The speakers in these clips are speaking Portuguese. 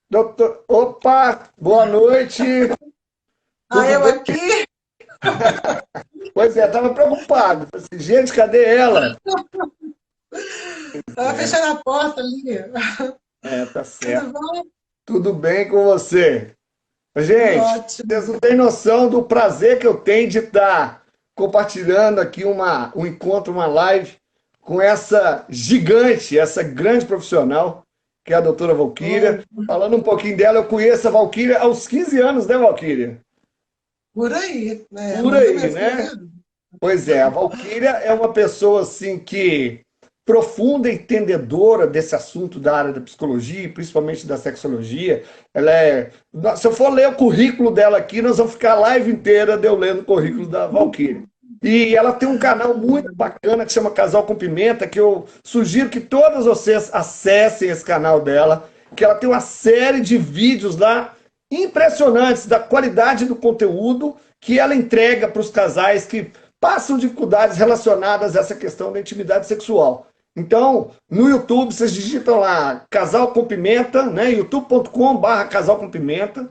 Doutor, opa, boa noite. Ah, Tudo eu bem? aqui? Pois é, estava preocupado. Falei assim, gente, cadê ela? Estava É, fechando a porta ali. tá Tudo certo. bom? Tudo bem com você? Tudo Gente, vocês ótimo. não têm noção do prazer que eu tenho de estar compartilhando aqui um encontro, uma live com essa gigante, essa grande profissional, que é a doutora Valquíria. Oh, Falando um pouquinho dela, eu conheço a Valquíria aos 15 anos, né, Valquíria? por aí, né? Por Mais ou aí, menos 15 né? anos. Pois é, a Valquíria é uma pessoa assim que profunda entendedora desse assunto da área da psicologia, e principalmente da sexologia. Ela é, se eu for ler o currículo dela aqui, nós vamos ficar a live inteira de eu lendo o currículo da Valquíria. E ela tem um canal muito bacana que chama Casal com Pimenta, que eu sugiro que todos vocês acessem esse canal dela, que ela tem uma série de vídeos lá impressionantes da qualidade do conteúdo que ela entrega para os casais que passam dificuldades relacionadas a essa questão da intimidade sexual. Então, no YouTube, vocês digitam lá Casal com Pimenta, né? youtube.com/barra Casal com Pimenta.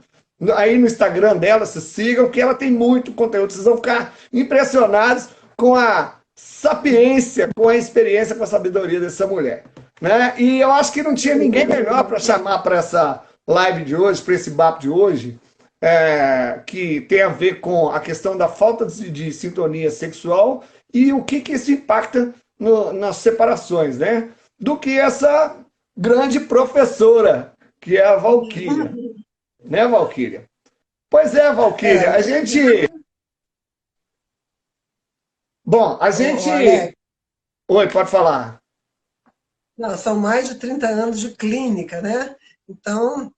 Aí no Instagram dela, vocês sigam, que ela tem muito conteúdo. Vocês vão ficar impressionados com a sapiência, com a experiência, com a sabedoria dessa mulher. Né? E eu acho que não tinha ninguém melhor para chamar para essa live de hoje, para esse bate de hoje, que tem a ver com a questão da falta de sintonia sexual e o que isso impacta nas separações, né? Do que essa grande professora, que é a Valquíria. Né, Valquíria? Pois é, É, Valquíria, a gente. Bom, a gente. Alex, Oi, pode falar. não, são mais de 30 anos de clínica, né? Então,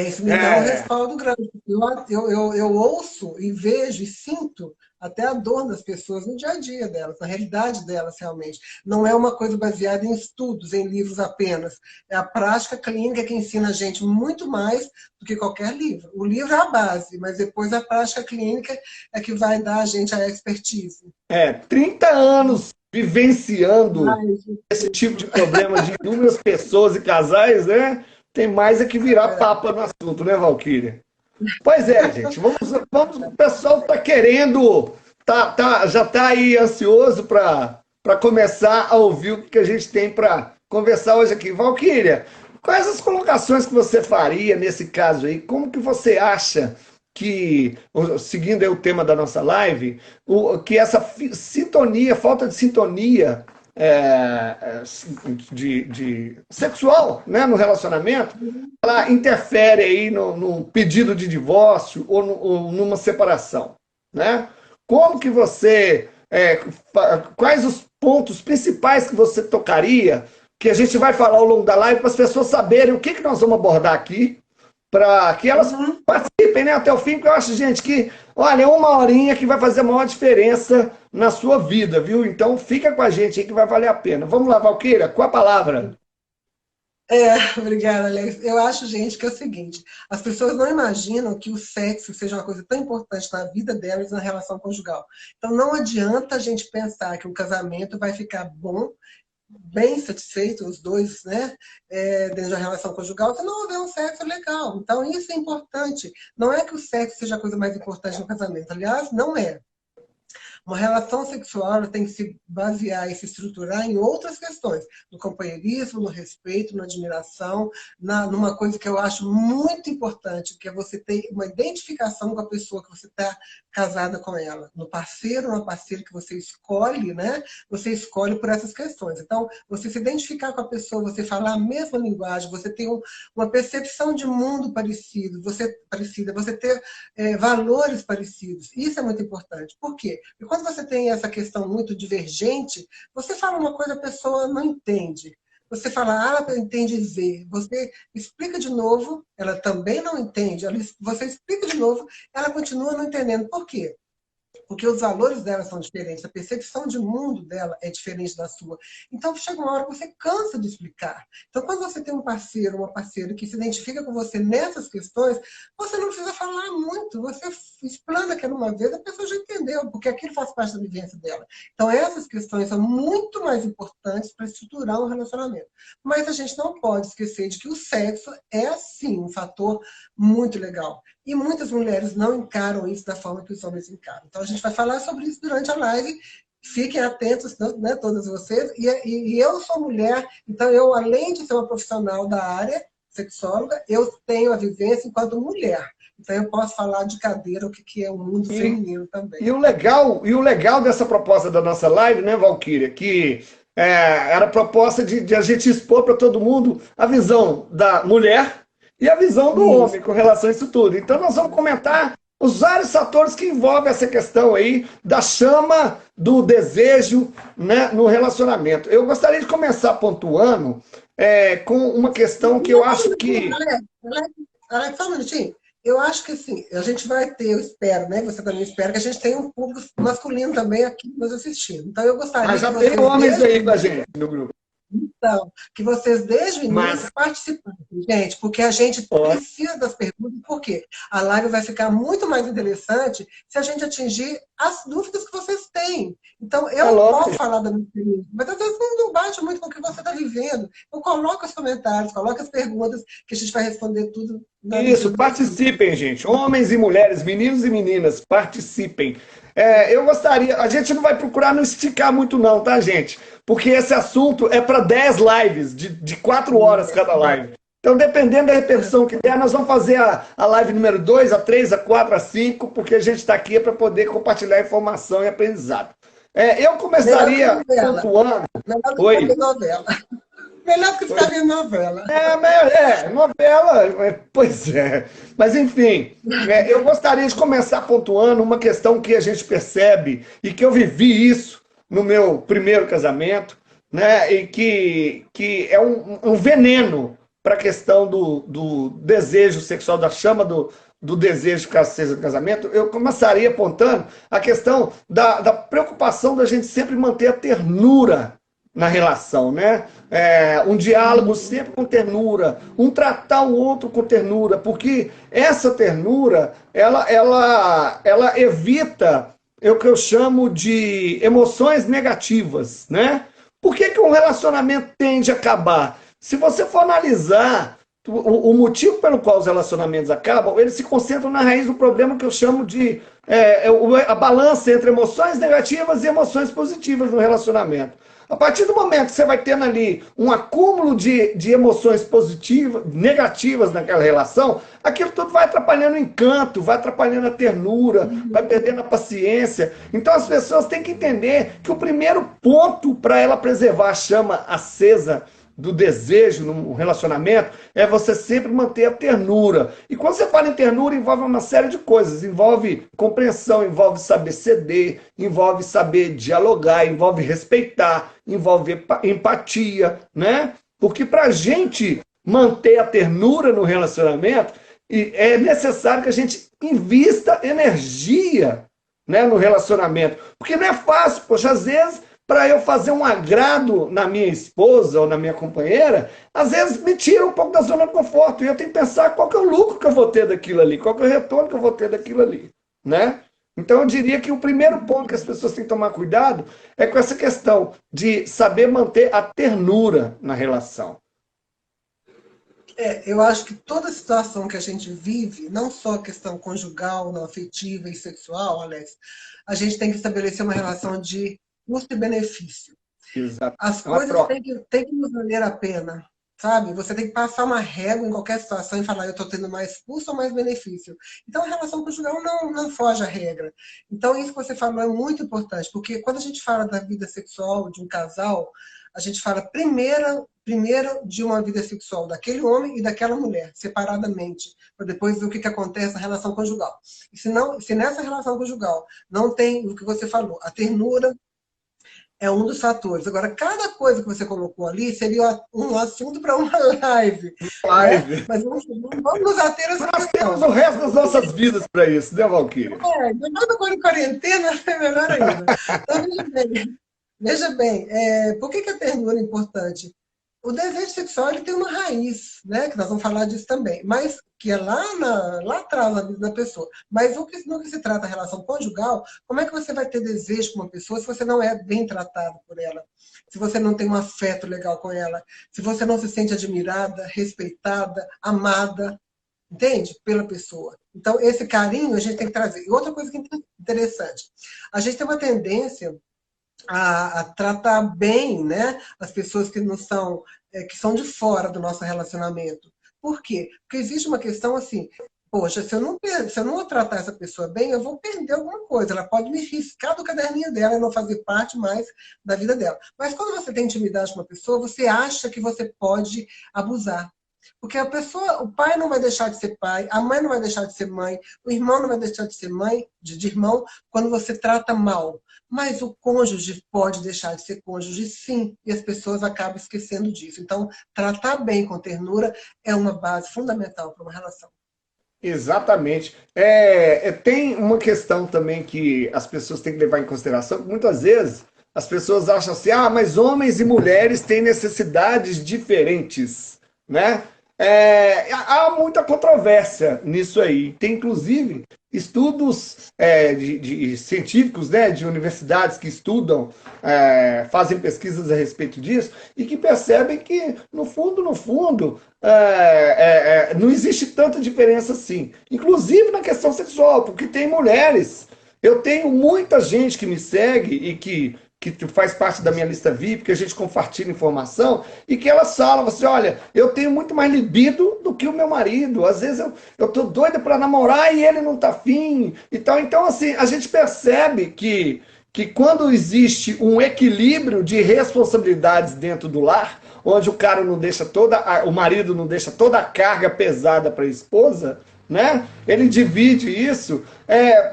isso me dá um É, respaldo grande. Eu ouço e vejo e sinto até a dor das pessoas no dia a dia delas, na realidade delas realmente. Não é uma coisa baseada em estudos, em livros apenas. É a prática clínica que ensina a gente muito mais do que qualquer livro. O livro é a base, mas depois a prática clínica é que vai dar a gente a expertise. 30 anos vivenciando Mas, esse tipo de problema de inúmeras pessoas e casais, né? Tem mais é que virar papa no assunto, né, Valquíria? Pois é, gente. O pessoal está querendo, já está aí ansioso para começar a ouvir o que a gente tem para conversar hoje aqui. Valquíria, quais as colocações que você faria nesse caso aí? Como que você acha que, seguindo aí o tema da nossa live, que essa sintonia, falta de sintonia de sexual, né, no relacionamento, ela interfere aí no pedido de divórcio ou numa separação, né? Como que você, quais os pontos principais que você tocaria, que a gente vai falar ao longo da live para as pessoas saberem o que, que nós vamos abordar aqui, para que elas uhum. participem, né, até o fim, porque eu acho, gente, que, olha, é uma horinha que vai fazer a maior diferença na sua vida, viu? Então fica com a gente aí que vai valer a pena. Vamos lá, Valqueira, com a palavra. Obrigada, Alex. Eu acho, gente, que é o seguinte: as pessoas não imaginam que o sexo seja uma coisa tão importante na vida delas na relação conjugal. Então, não adianta a gente pensar que o casamento vai ficar bom, bem satisfeito, os dois, né, dentro da relação conjugal, se não houver um sexo legal. Então, isso é importante. Não é que o sexo seja a coisa mais importante no casamento. Aliás, não é. Uma relação sexual ela tem que se basear e se estruturar em outras questões, no companheirismo, no respeito, na admiração, numa coisa que eu acho muito importante, que é você ter uma identificação com a pessoa que você está casada com ela, no parceiro, na parceira que você escolhe, né? Você escolhe por essas questões. Então, você se identificar com a pessoa, você falar a mesma linguagem, você ter uma percepção de mundo parecida, você ter valores parecidos. Isso é muito importante. Por quê? Porque quando você tem essa questão muito divergente, você fala uma coisa, a pessoa não entende. Você fala A, ela entende Z. Você explica de novo, ela também não entende. Você explica de novo, ela continua não entendendo. Por quê? Porque os valores dela são diferentes, a percepção de mundo dela é diferente da sua. Então, chega uma hora que você cansa de explicar. Então, quando você tem um parceiro, uma parceira que se identifica com você nessas questões, você não precisa falar muito, você explana aquilo uma vez, a pessoa já entendeu, porque aquilo faz parte da vivência dela. Então, essas questões são muito mais importantes para estruturar um relacionamento. Mas a gente não pode esquecer de que o sexo é, sim, um fator muito legal. E muitas mulheres não encaram isso da forma que os homens encaram. Então, a gente vai falar sobre isso durante a live. Fiquem atentos, né, todas vocês. E eu sou mulher, então eu, além de ser uma profissional da área, sexóloga, eu tenho a vivência enquanto mulher. Então, eu posso falar de cadeira o que é o mundo feminino também. E o legal dessa proposta da nossa live, né, Valquíria, que era a proposta de a gente expor para todo mundo a visão da mulher e a visão do homem com relação a isso tudo. Então, nós vamos comentar os vários fatores que envolvem essa questão aí da chama do desejo, né, no relacionamento. Eu gostaria de começar pontuando com uma questão que eu acho que... Alex, só um minutinho. Eu acho que assim, a gente vai ter, eu espero, né? Você também espera que a gente tenha um público masculino também aqui nos assistindo. Então, eu gostaria Mas já tem homens aí com a gente no grupo. Então, que vocês desde o início participem, gente, porque a gente precisa das perguntas, porque a live vai ficar muito mais interessante se a gente atingir as dúvidas que vocês têm. Então, eu posso falar da minha experiência, mas às vezes não bate muito com o que você está vivendo. Então, coloca os comentários, coloca as perguntas, que a gente vai responder tudo. Isso, participem, gente. Homens e mulheres, meninos e meninas, participem. Eu gostaria, a gente não vai procurar não esticar muito não, tá, gente? Porque esse assunto é para 10 lives, de 4 horas cada live. Então, dependendo da repercussão que der, nós vamos fazer a live número 2, a 3, a 4, a 5, porque a gente está aqui para poder compartilhar informação e aprendizado. Eu começaria pontuando... Oi. Melhor que ficar vendo novela. Novela, pois é. Mas, enfim, eu gostaria de começar pontuando uma questão que a gente percebe, e que eu vivi isso no meu primeiro casamento, né, e que é um veneno para a questão do desejo sexual, da chama do desejo de casamento. Eu começaria apontando a questão da preocupação da gente sempre manter a ternura na relação, né? Um diálogo sempre com ternura, um tratar o outro com ternura, porque essa ternura, ela evita o que eu chamo de emoções negativas, né? Por que um relacionamento tende a acabar? Se você for analisar o motivo pelo qual os relacionamentos acabam, eles se concentram na raiz do problema que eu chamo de a balança entre emoções negativas e emoções positivas no relacionamento. A partir do momento que você vai tendo ali um acúmulo de emoções positivas, negativas naquela relação, aquilo tudo vai atrapalhando o encanto, vai atrapalhando a ternura, vai perdendo a paciência. Então as pessoas têm que entender que o primeiro ponto para ela preservar a chama acesa do desejo no relacionamento é você sempre manter a ternura. E quando você fala em ternura, envolve uma série de coisas. Envolve compreensão, envolve saber ceder, envolve saber dialogar, envolve respeitar, envolve empatia, né? Porque para a gente manter a ternura no relacionamento, é necessário que a gente invista energia, né, no relacionamento. Porque não é fácil, poxa, às vezes... para eu fazer um agrado na minha esposa ou na minha companheira, às vezes me tira um pouco da zona de conforto. E eu tenho que pensar qual que é o lucro que eu vou ter daquilo ali, qual que é o retorno que eu vou ter daquilo ali, né? Então eu diria que o primeiro ponto que as pessoas têm que tomar cuidado é com essa questão de saber manter a ternura na relação. Eu acho que toda situação que a gente vive, não só a questão conjugal, não afetiva e sexual, Alex, a gente tem que estabelecer uma relação de custo e benefício. Exato. As coisas têm que nos valer a pena, sabe? Você tem que passar uma régua em qualquer situação e falar, eu estou tendo mais custo ou mais benefício. Então, a relação conjugal não foge à regra. Então, isso que você falou é muito importante, porque quando a gente fala da vida sexual de um casal, a gente fala primeiro de uma vida sexual daquele homem e daquela mulher, separadamente, para depois ver o que acontece na relação conjugal. E se nessa relação conjugal não tem o que você falou, a ternura, É um dos fatores. Agora, cada coisa que você colocou ali seria um assunto para uma live, né? Live. Mas vamos nos ater a essa Nós temos questão. o resto das nossas vidas para isso, né, Valquíria? Depois da quarentena, é melhor ainda. Então, veja bem, por que a ternura é importante? O desejo sexual ele tem uma raiz, né? Que nós vamos falar disso também, mas que é lá atrás na vida da pessoa. Mas no que se trata da relação conjugal, como é que você vai ter desejo com uma pessoa se você não é bem tratado por ela? Se você não tem um afeto legal com ela? Se você não se sente admirada, respeitada, amada, entende? Pela pessoa. Então, esse carinho a gente tem que trazer. E outra coisa que é interessante, a gente tem uma tendência a tratar bem, né, as pessoas que não são, que são de fora do nosso relacionamento. Por quê? Porque existe uma questão assim, poxa, se eu não tratar essa pessoa bem, eu vou perder alguma coisa. Ela pode me riscar do caderninho dela e não fazer parte mais da vida dela. Mas quando você tem intimidade com uma pessoa, você acha que você pode abusar. Porque a pessoa, o pai não vai deixar de ser pai, a mãe não vai deixar de ser mãe, o irmão não vai deixar de ser mãe, de irmão, quando você trata mal. Mas o cônjuge pode deixar de ser cônjuge, sim, e as pessoas acabam esquecendo disso. Então, tratar bem com ternura é uma base fundamental para uma relação. Exatamente. Tem uma questão também que as pessoas têm que levar em consideração, que muitas vezes as pessoas acham assim, ah, mas homens e mulheres têm necessidades diferentes, né? Há muita controvérsia nisso aí. Tem, inclusive, estudos de científicos, né, de universidades que estudam, fazem pesquisas a respeito disso, e que percebem que, no fundo, não existe tanta diferença assim. Inclusive na questão sexual, porque tem mulheres. Eu tenho muita gente que me segue e que faz parte da minha lista VIP, que a gente compartilha informação, e que elas falam assim, olha, eu tenho muito mais libido do que o meu marido, às vezes eu tô doida para namorar e ele não tá afim, e tal. Então, assim, a gente percebe que quando existe um equilíbrio de responsabilidades dentro do lar, onde o cara não deixa o marido não deixa toda a carga pesada para a esposa, né? Ele divide isso,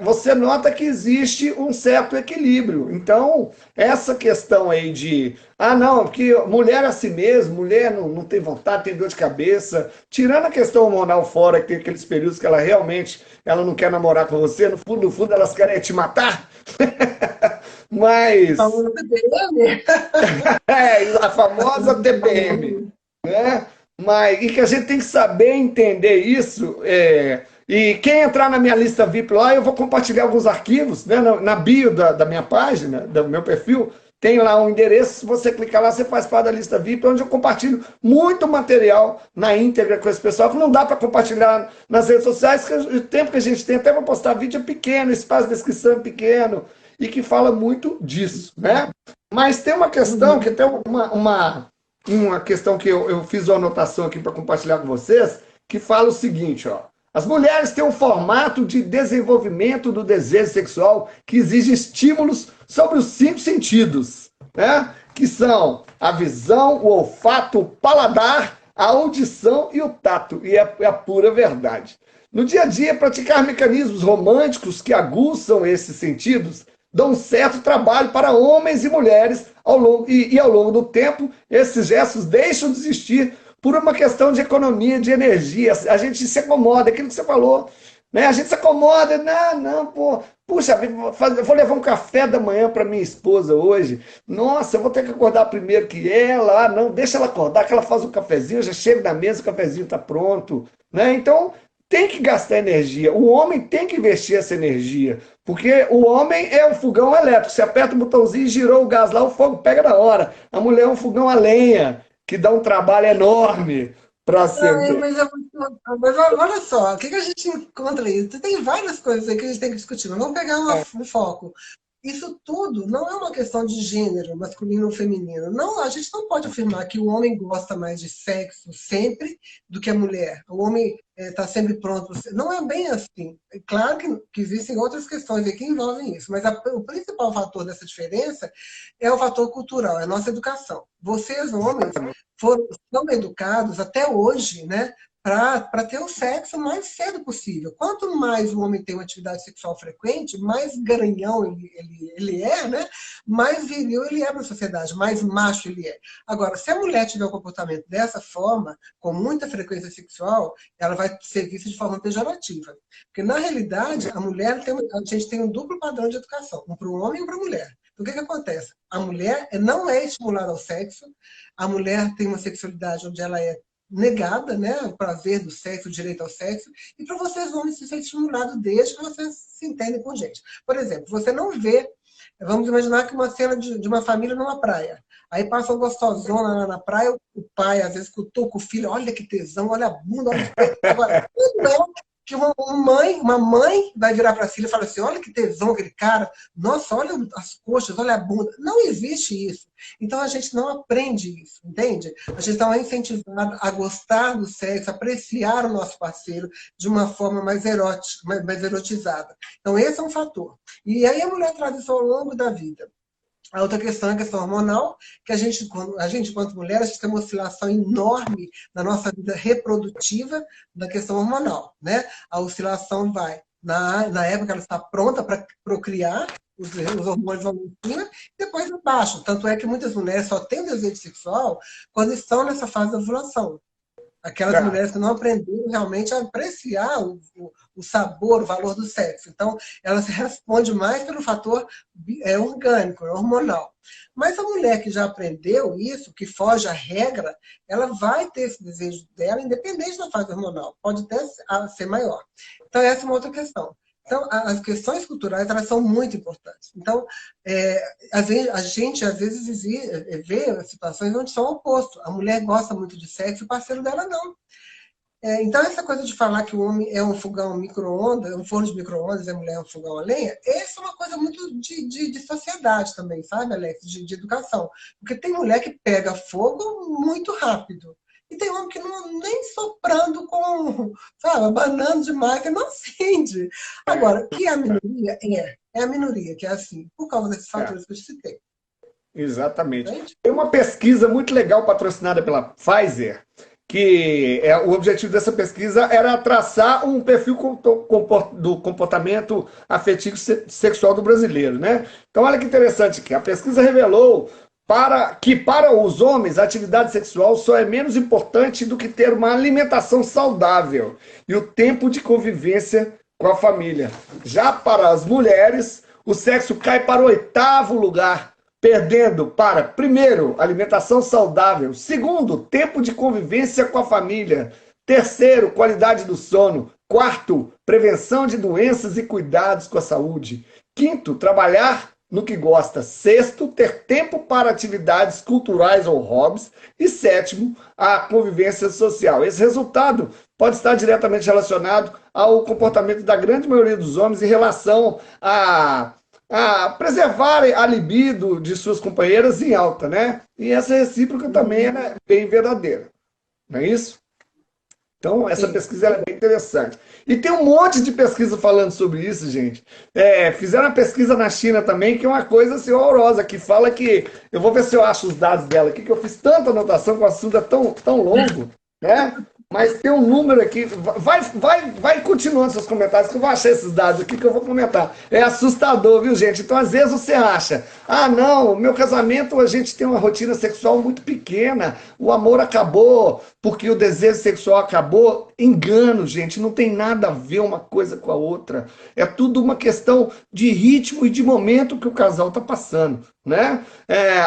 você nota que existe um certo equilíbrio. Então, essa questão aí de, não, porque mulher é assim mesmo, mulher não tem vontade, tem dor de cabeça, tirando a questão hormonal fora, que tem aqueles períodos que ela realmente não quer namorar com você, no fundo elas querem te matar. Mas Falando TPM? a famosa TPM, né? Mas, e que a gente tem que saber entender isso. E quem entrar na minha lista VIP lá, eu vou compartilhar alguns arquivos, né? Na bio da minha página, do meu perfil, tem lá um endereço. Se você clicar lá, você faz parte da lista VIP, onde eu compartilho muito material na íntegra com esse pessoal, que não dá para compartilhar nas redes sociais, que o tempo que a gente tem até para postar vídeo é pequeno, o espaço de descrição é pequeno, e que fala muito disso, né? Mas tem uma questão, que tem uma questão que eu fiz uma anotação aqui para compartilhar com vocês, que fala o seguinte, ó. As mulheres têm um formato de desenvolvimento do desejo sexual que exige estímulos sobre os 5 sentidos, né? Que são a visão, o olfato, o paladar, a audição e o tato. E é a pura verdade. No dia a dia, praticar mecanismos românticos que aguçam esses sentidos dão um certo trabalho para homens e mulheres ao longo do tempo, esses gestos deixam de existir por uma questão de economia, de energia. A gente se acomoda, aquilo que você falou, né? A gente se acomoda, puxa, eu vou levar um café da manhã para minha esposa hoje, nossa, eu vou ter que acordar primeiro que ela, não, deixa ela acordar, que ela faz um cafezinho, eu já chego na mesa, o cafezinho está pronto, né? Então, tem que gastar energia, o homem tem que investir essa energia, porque o homem é um fogão elétrico, você aperta o botãozinho e girou o gás lá, o fogo pega na hora. A mulher é um fogão a lenha, que dá um trabalho enorme para acender. Mas olha só, o que a gente encontra isso? Tem várias coisas aí que a gente tem que discutir, mas vamos pegar um foco. Isso tudo não é uma questão de gênero, masculino ou feminino. Não, a gente não pode afirmar que o homem gosta mais de sexo sempre do que a mulher. O homem está sempre pronto. Não é bem assim. É claro que existem outras questões aí que envolvem isso, mas o principal fator dessa diferença é o fator cultural, é a nossa educação. Vocês, homens, são educados até hoje, né, para ter o sexo o mais cedo possível. Quanto mais o homem tem uma atividade sexual frequente, mais garanhão ele é, né? Mais viril ele é para a sociedade, mais macho ele é. Agora, se a mulher tiver um comportamento dessa forma, com muita frequência sexual, ela vai ser vista de forma pejorativa. Porque, na realidade, a gente tem um duplo padrão de educação, um para o homem e um para a mulher. Então, o que acontece? A mulher não é estimulada ao sexo, a mulher tem uma sexualidade onde ela é negada, né, o prazer do sexo, o direito ao sexo, e para vocês homens se ser estimulado desde que vocês se entendem com gente. Por exemplo, você não vê, vamos imaginar que uma cena de uma família numa praia. Aí passa uma gostosona lá na praia, o pai às vezes cutuca o filho, olha que tesão, olha a bunda, olha o peito. Agora, não que uma mãe vai virar para a filha e falar assim, olha que tesão aquele cara, nossa, olha as coxas, olha a bunda. Não existe isso. Então a gente não aprende isso, entende? A gente não é incentivado a gostar do sexo, apreciar o nosso parceiro de uma forma mais erótica, mais erotizada. Então esse é um fator. E aí a mulher traz isso ao longo da vida. A outra questão é a questão hormonal, que a gente, enquanto mulher, a gente tem uma oscilação enorme na nossa vida reprodutiva da questão hormonal, né? A oscilação vai, na época ela está pronta para procriar, os hormônios vão em cima, e depois abaixo. Tanto é que muitas mulheres só têm desejo sexual quando estão nessa fase da ovulação. Aquelas mulheres que não aprenderam realmente a apreciar o sabor, o valor do sexo. Então, ela se responde mais pelo fator orgânico, hormonal. Mas a mulher que já aprendeu isso, que foge à regra, ela vai ter esse desejo dela, independente da fase hormonal. Pode até ser maior. Então, essa é uma outra questão. Então, as questões culturais, elas são muito importantes. Então, a gente, às vezes, vê situações onde são opostos. A mulher gosta muito de sexo, o parceiro dela não. Então, essa coisa de falar que o homem é um fogão micro-ondas, um forno de micro-ondas, e a mulher é um fogão a lenha, essa é uma coisa muito de sociedade também, sabe, Alex? De educação. Porque tem mulher que pega fogo muito rápido. E tem homem que não, nem soprando com, sabe, abanando demais, que não acende. Agora, que é a minoria? É a minoria, que é assim, por causa desses fatores que eu citei. Exatamente. Tem uma pesquisa muito legal patrocinada pela Pfizer, que o objetivo dessa pesquisa era traçar um perfil do comportamento afetivo sexual do brasileiro, né? Então, olha que interessante aqui. A pesquisa revelou que para os homens a atividade sexual só é menos importante do que ter uma alimentação saudável e o tempo de convivência com a família. Já para as mulheres, o sexo cai para o 8º lugar, perdendo para, primeiro, alimentação saudável, segundo, tempo de convivência com a família, terceiro, qualidade do sono, quarto, prevenção de doenças e cuidados com a saúde, quinto, trabalhar no que gosta, sexto, ter tempo para atividades culturais ou hobbies, e sétimo, a convivência social. Esse resultado pode estar diretamente relacionado ao comportamento da grande maioria dos homens em relação a preservar a libido de suas companheiras em alta, né? E essa recíproca também é bem verdadeira, não é isso? Então, essa pesquisa é bem interessante. E tem um monte de pesquisa falando sobre isso, gente. Fizeram uma pesquisa na China também, que é uma coisa assim, horrorosa, que fala que... Eu vou ver se eu acho os dados dela aqui, que eu fiz tanta anotação, que o assunto é tão longo, né? Mas tem um número aqui. Vai continuando seus comentários, que eu vou achar esses dados aqui que eu vou comentar. É assustador, viu, gente? Então, às vezes você acha, não, meu casamento a gente tem uma rotina sexual muito pequena, o amor acabou porque o desejo sexual acabou. Engano, gente, não tem nada a ver uma coisa com a outra. É tudo uma questão de ritmo e de momento que o casal está passando, né?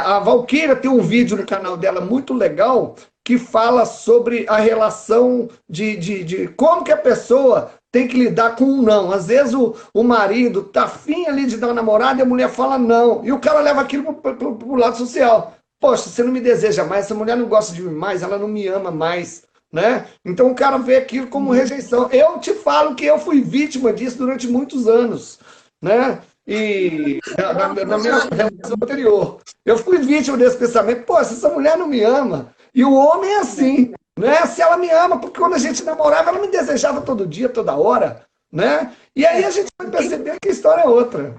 A Valquíria tem um vídeo no canal dela muito legal, que fala sobre a relação de como que a pessoa tem que lidar com um não. Às vezes o marido tá afim ali de dar uma namorada e a mulher fala não. E o cara leva aquilo pro lado social. Poxa, você não me deseja mais, essa mulher não gosta de mim mais, ela não me ama mais, né? Então o cara vê aquilo como rejeição. Eu te falo que eu fui vítima disso durante muitos anos, né? E na minha relação anterior. Eu fui vítima desse pensamento. Poxa, essa mulher não me ama. E o homem é assim, né? Se ela me ama, porque quando a gente namorava, ela me desejava todo dia, toda hora, né? E aí a gente vai perceber que a história é outra.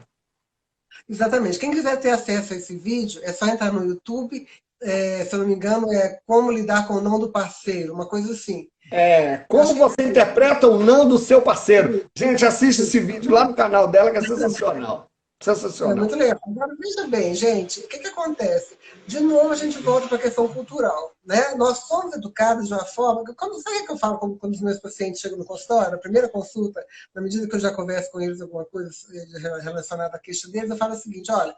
Exatamente. Quem quiser ter acesso a esse vídeo, é só entrar no YouTube se eu não me engano, é Como Lidar com o Não do Parceiro, uma coisa assim. Como você interpreta o não do seu parceiro? Sim, Gente, assiste sim. esse vídeo lá no canal dela, que é sensacional. É Sensacional. muito legal. Agora, veja bem, gente, o que, que acontece? De novo, a gente volta para a questão cultural. Né? Nós somos educados de uma forma. Sabe o que eu falo quando os meus pacientes chegam no consultório? A primeira consulta, na medida que eu já converso com eles alguma coisa relacionada à queixa deles, eu falo o seguinte: olha,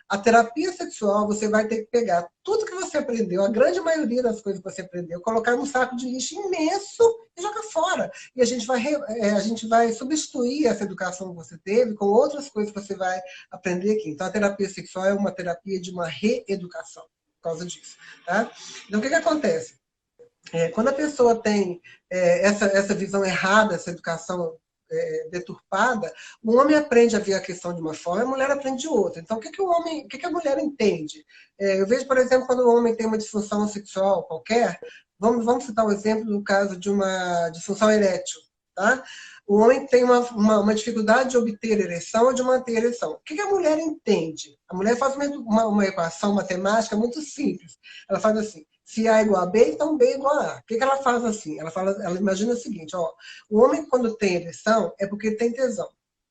a terapia sexual você vai ter que pegar tudo que você aprendeu, a grande maioria das coisas que você aprendeu, colocar num saco de lixo imenso e jogar fora. E a gente vai substituir essa educação que você teve com outras coisas que você vai aprender aqui. Então, a terapia sexual é uma terapia de uma reeducação por causa disso. Tá? Então, o que acontece? Quando a pessoa tem essa visão errada, essa educação deturpada, o homem aprende a ver a questão de uma forma e a mulher aprende de outra. Então, o que a mulher entende? Eu vejo, por exemplo, quando o homem tem uma disfunção sexual qualquer, vamos citar um exemplo do caso de uma disfunção erétil. Tá? O homem tem uma dificuldade de obter ereção ou de manter ereção. O que a mulher entende? A mulher faz uma equação matemática muito simples. Ela faz assim: se A é igual a B, então B é igual a A. O que ela faz assim? Ela imagina o seguinte: ó, o homem, quando tem ereção, é porque tem tesão.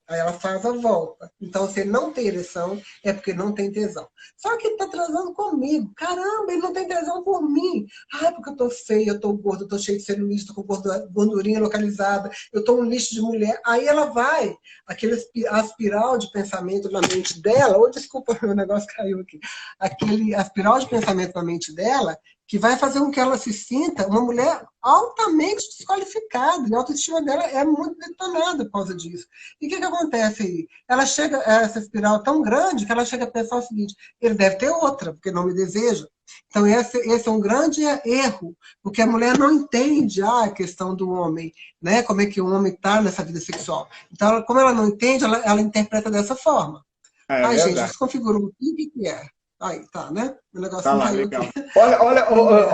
Aí ela faz a volta. Então, se ele não tem ereção, é porque não tem tesão. Só que ele está transando comigo. Caramba, ele não tem tesão por mim. Ah, é porque eu tô feia, eu tô gorda, eu tô cheio de celulite, tô com gordurinha localizada, eu tô um lixo de mulher. Aí ela vai, a espiral de pensamento na mente dela, ou desculpa, meu negócio caiu aqui. A espiral de pensamento na mente dela, que vai fazer com que ela se sinta uma mulher altamente desqualificada. E a autoestima dela é muito detonada por causa disso. E o que acontece aí? Ela chega a essa espiral tão grande que ela chega a pensar o seguinte: ele deve ter outra, porque não me deseja. Então, esse é um grande erro, porque a mulher não entende a questão do homem, né? Como é que o homem está nessa vida sexual. Então, como ela não entende, ela interpreta dessa forma. É Ai, gente, verdade. desconfigurou o que é. Aí, tá, né? O Tá negocinho lá, caiu legal. aqui.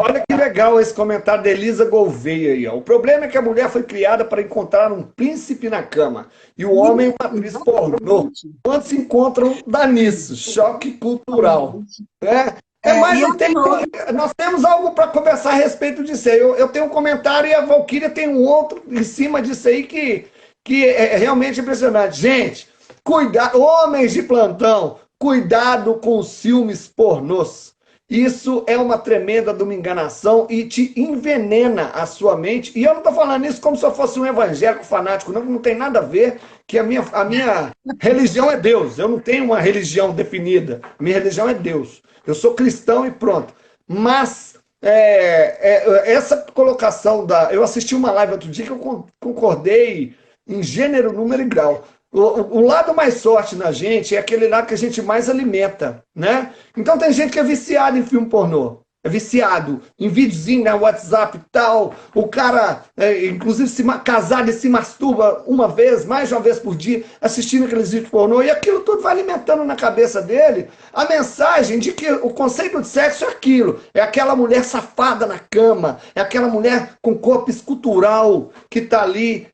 Olha que legal esse comentário da Elisa Gouveia aí. Ó. O problema é que a mulher foi criada para encontrar um príncipe na cama e o homem uma atriz pornô. Exatamente. Quando se encontram, dá nisso. Choque cultural. Exatamente. Né? Mas E não é de tem, novo. nós temos algo para conversar a respeito disso aí. Eu tenho um comentário e a Valquíria tem um outro em cima disso aí que é realmente impressionante. Gente, cuidado, homens de plantão, cuidado com os filmes pornôs. Isso é uma tremenda de uma enganação e te envenena a sua mente. E eu não estou falando isso como se eu fosse um evangélico fanático, não, não tem nada a ver, que a minha religião é Deus. Eu não tenho uma religião definida. Minha religião é Deus. Eu sou cristão e pronto. Mas essa colocação da. Eu assisti uma live outro dia que eu concordei em gênero, número e grau. O lado mais forte na gente é aquele lado que a gente mais alimenta, né? Então tem gente que é viciado em filme pornô. É viciado em videozinho, né? WhatsApp e tal. O cara, inclusive, casado e se masturba uma vez, mais de uma vez por dia, assistindo aqueles vídeos pornô. E aquilo tudo vai alimentando na cabeça dele a mensagem de que o conceito de sexo é aquilo. É aquela mulher safada na cama. É aquela mulher com corpo escultural que tá ali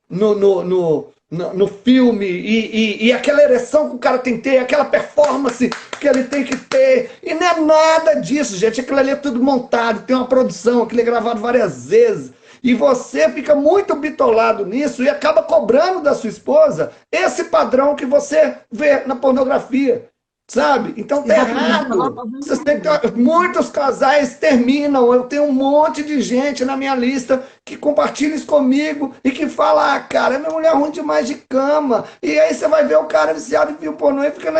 no filme, e aquela ereção que o cara tem que ter, aquela performance que ele tem que ter, e não é nada disso, gente. Aquilo ali é tudo montado, tem uma produção, aquilo é gravado várias vezes, e você fica muito bitolado nisso e acaba cobrando da sua esposa esse padrão que você vê na pornografia. Sabe? Então tá errado. Vocês têm que muitos casais terminam. Eu tenho um monte de gente na minha lista que compartilha isso comigo e que fala: ah, cara, minha mulher é ruim demais de cama. E aí você vai ver o cara viciado em filme pornô e fica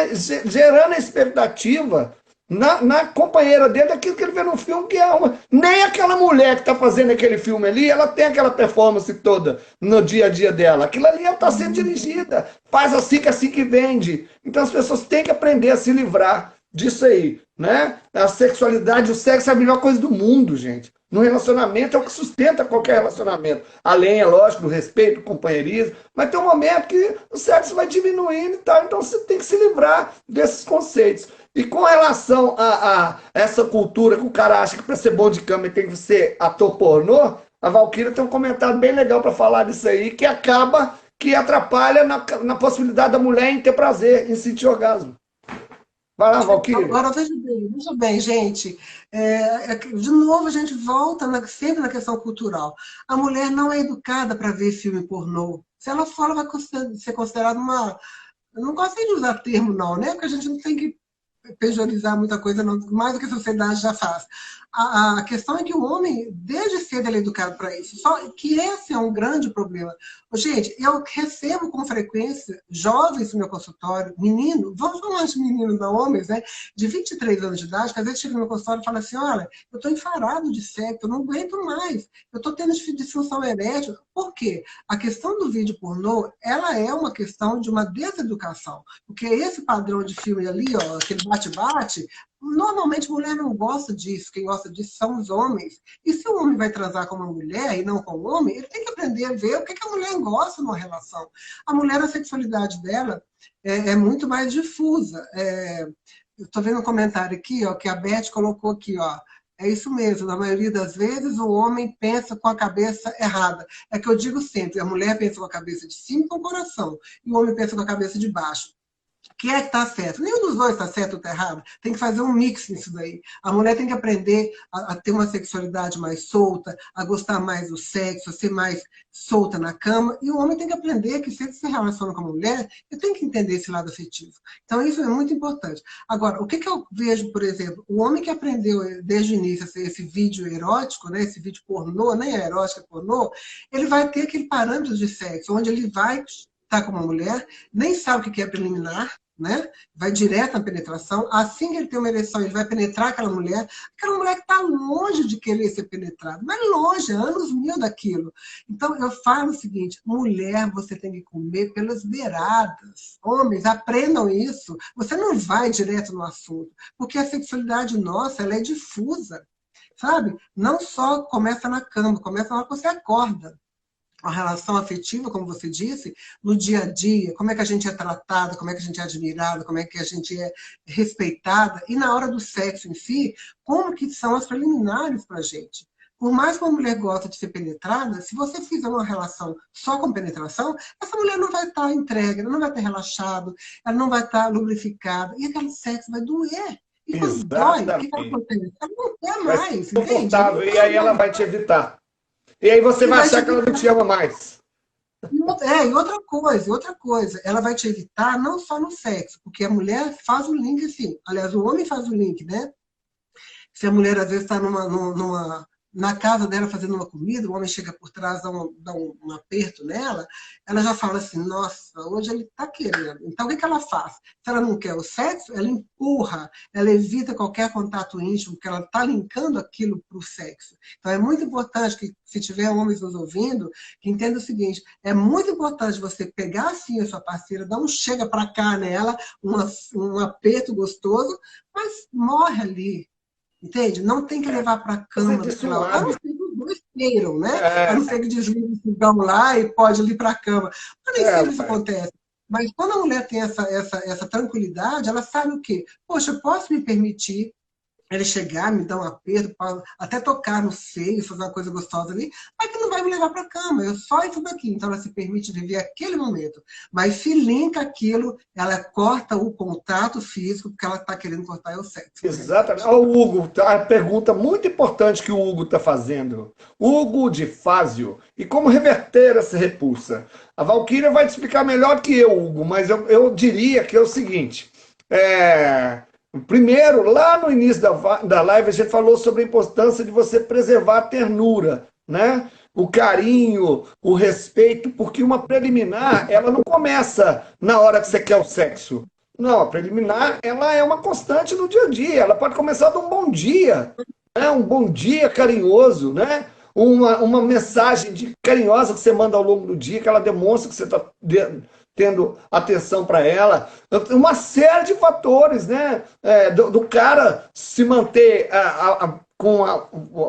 gerando a expectativa na companheira dele daquilo que ele vê no filme, que é uma. Nem aquela mulher que está fazendo aquele filme ali, ela tem aquela performance toda no dia a dia dela. Aquilo ali está sendo dirigida. Faz assim que é assim que vende. Então as pessoas têm que aprender a se livrar disso aí, né? A sexualidade, o sexo é a melhor coisa do mundo, gente. No relacionamento é o que sustenta qualquer relacionamento. Além, é lógico, do respeito, do companheirismo, mas tem um momento que o sexo vai diminuindo e tal, então você tem que se livrar desses conceitos. E com relação a essa cultura que o cara acha que para ser bom de cama ele tem que ser ator pornô, a Valquíria tem um comentário bem legal para falar disso aí, que atrapalha na possibilidade da mulher em ter prazer, em sentir orgasmo. Vai lá, Valquíria. Agora, veja bem, gente. De novo, a gente volta sempre na questão cultural. A mulher não é educada para ver filme pornô. Se ela for, ela vai ser considerada uma. Eu não gosto nem de usar termo, não, né? Porque a gente não tem que pejorizar muita coisa, não, mais do que a sociedade já faz. A questão é que o homem, desde cedo, ele é educado para isso. Só que esse é um grande problema. Gente, eu recebo com frequência jovens no meu consultório, menino, vamos falar de meninos, não homens, né? De 23 anos de idade, que às vezes chega no meu consultório e fala assim: olha, eu estou enfarado de sexo, eu não aguento mais, eu estou tendo disfunção erétil. Por quê? A questão do vídeo pornô, ela é uma questão de uma deseducação. Porque esse padrão de filme ali, ó, aquele bate-bate, normalmente mulher não gosta disso, quem gosta disso são os homens. E se o homem vai transar com uma mulher e não com um homem, ele tem que aprender a ver o que a mulher gosta numa relação. A mulher, a sexualidade dela é muito mais difusa. Eu estou vendo um comentário aqui, ó, que a Beth colocou aqui, ó. É isso mesmo, na maioria das vezes o homem pensa com a cabeça errada. É que eu digo sempre, a mulher pensa com a cabeça de cima e com o coração, e o homem pensa com a cabeça de baixo. Que é que está certo? Nenhum dos dois está certo ou está errado. Tem que fazer um mix nisso daí. A mulher tem que aprender a ter uma sexualidade mais solta, a gostar mais do sexo, a ser mais solta na cama. E o homem tem que aprender que se ele se relaciona com a mulher, ele tem que entender esse lado afetivo. Então, isso é muito importante. Agora, o que eu vejo, por exemplo, o homem que aprendeu desde o início esse vídeo erótico, né, esse vídeo pornô, nem é erótico, é pornô, ele vai ter aquele parâmetro de sexo, onde ele vai estar com uma mulher, nem sabe o que é preliminar, né? Vai direto na penetração. Assim que ele tem uma ereção, ele vai penetrar aquela mulher que está longe de querer ser penetrada, mas longe, anos mil daquilo. Então, eu falo o seguinte: mulher, você tem que comer pelas beiradas. Homens, aprendam isso. Você não vai direto no assunto, porque a sexualidade nossa, ela é difusa, sabe? Não só começa na cama, começa na hora que você acorda. A relação afetiva, como você disse, no dia a dia, como é que a gente é tratada, como é que a gente é admirada, como é que a gente é respeitada, e na hora do sexo em si, como que são as preliminares para a gente. Por mais que uma mulher goste de ser penetrada, se você fizer uma relação só com penetração, essa mulher não vai estar entregue, ela não vai estar relaxada, ela não vai estar lubrificada, e aquele sexo vai doer. E quando dói, o que ela acontece? Ela não quer Vai ser mais, entende? confortável, e aí ela vai te evitar. E aí você E vai vai te achar que ela não te ama mais. E outra coisa, ela vai te evitar não só no sexo, porque a mulher faz o link assim, aliás, o homem faz o link, né? Se a mulher às vezes está na casa dela fazendo uma comida, o homem chega por trás, dá um aperto nela, ela já fala assim: nossa, hoje ele está querendo. Então, o que ela faz? Se ela não quer o sexo, ela empurra, ela evita qualquer contato íntimo, porque ela está linkando aquilo para o sexo. Então, é muito importante que, se tiver homens nos ouvindo, que entenda o seguinte: é muito importante você pegar assim a sua parceira, dar um chega para cá nela, um aperto gostoso, mas morre ali. Entende? Não tem que levar para a Fazer cama disso um daquela hora. A não hábito. ser que os dois queiram, né? A não É, ser que desligue o fogão lá e pode ir para a cama. Mas nem sempre isso pai. acontece. Mas quando a mulher tem essa tranquilidade, ela sabe o quê? Poxa, eu posso me permitir ele chegar, me dar um aperto, até tocar no seio, fazer uma coisa gostosa ali, mas que não vai me levar para a cama, eu só isso daqui. Então ela se permite viver aquele momento. Mas se linka aquilo, ela corta o contato físico, porque ela está querendo cortar o sexo, na Exatamente. realidade. Olha o Hugo, a pergunta muito importante que o Hugo está fazendo. Hugo de Fázio. E como reverter essa repulsa? A Valquíria vai te explicar melhor que eu, Hugo, mas eu diria que é o seguinte. Primeiro, lá no início da live, a gente falou sobre a importância de você preservar a ternura, né? O carinho, o respeito, porque uma preliminar, ela não começa na hora que você quer o sexo. Não, a preliminar, ela é uma constante no dia a dia. Ela pode começar de um bom dia, né? Um bom dia carinhoso, né? Uma mensagem carinhosa que você manda ao longo do dia, que ela demonstra que você está tendo atenção para ela. Uma série de fatores, né? Do cara se manter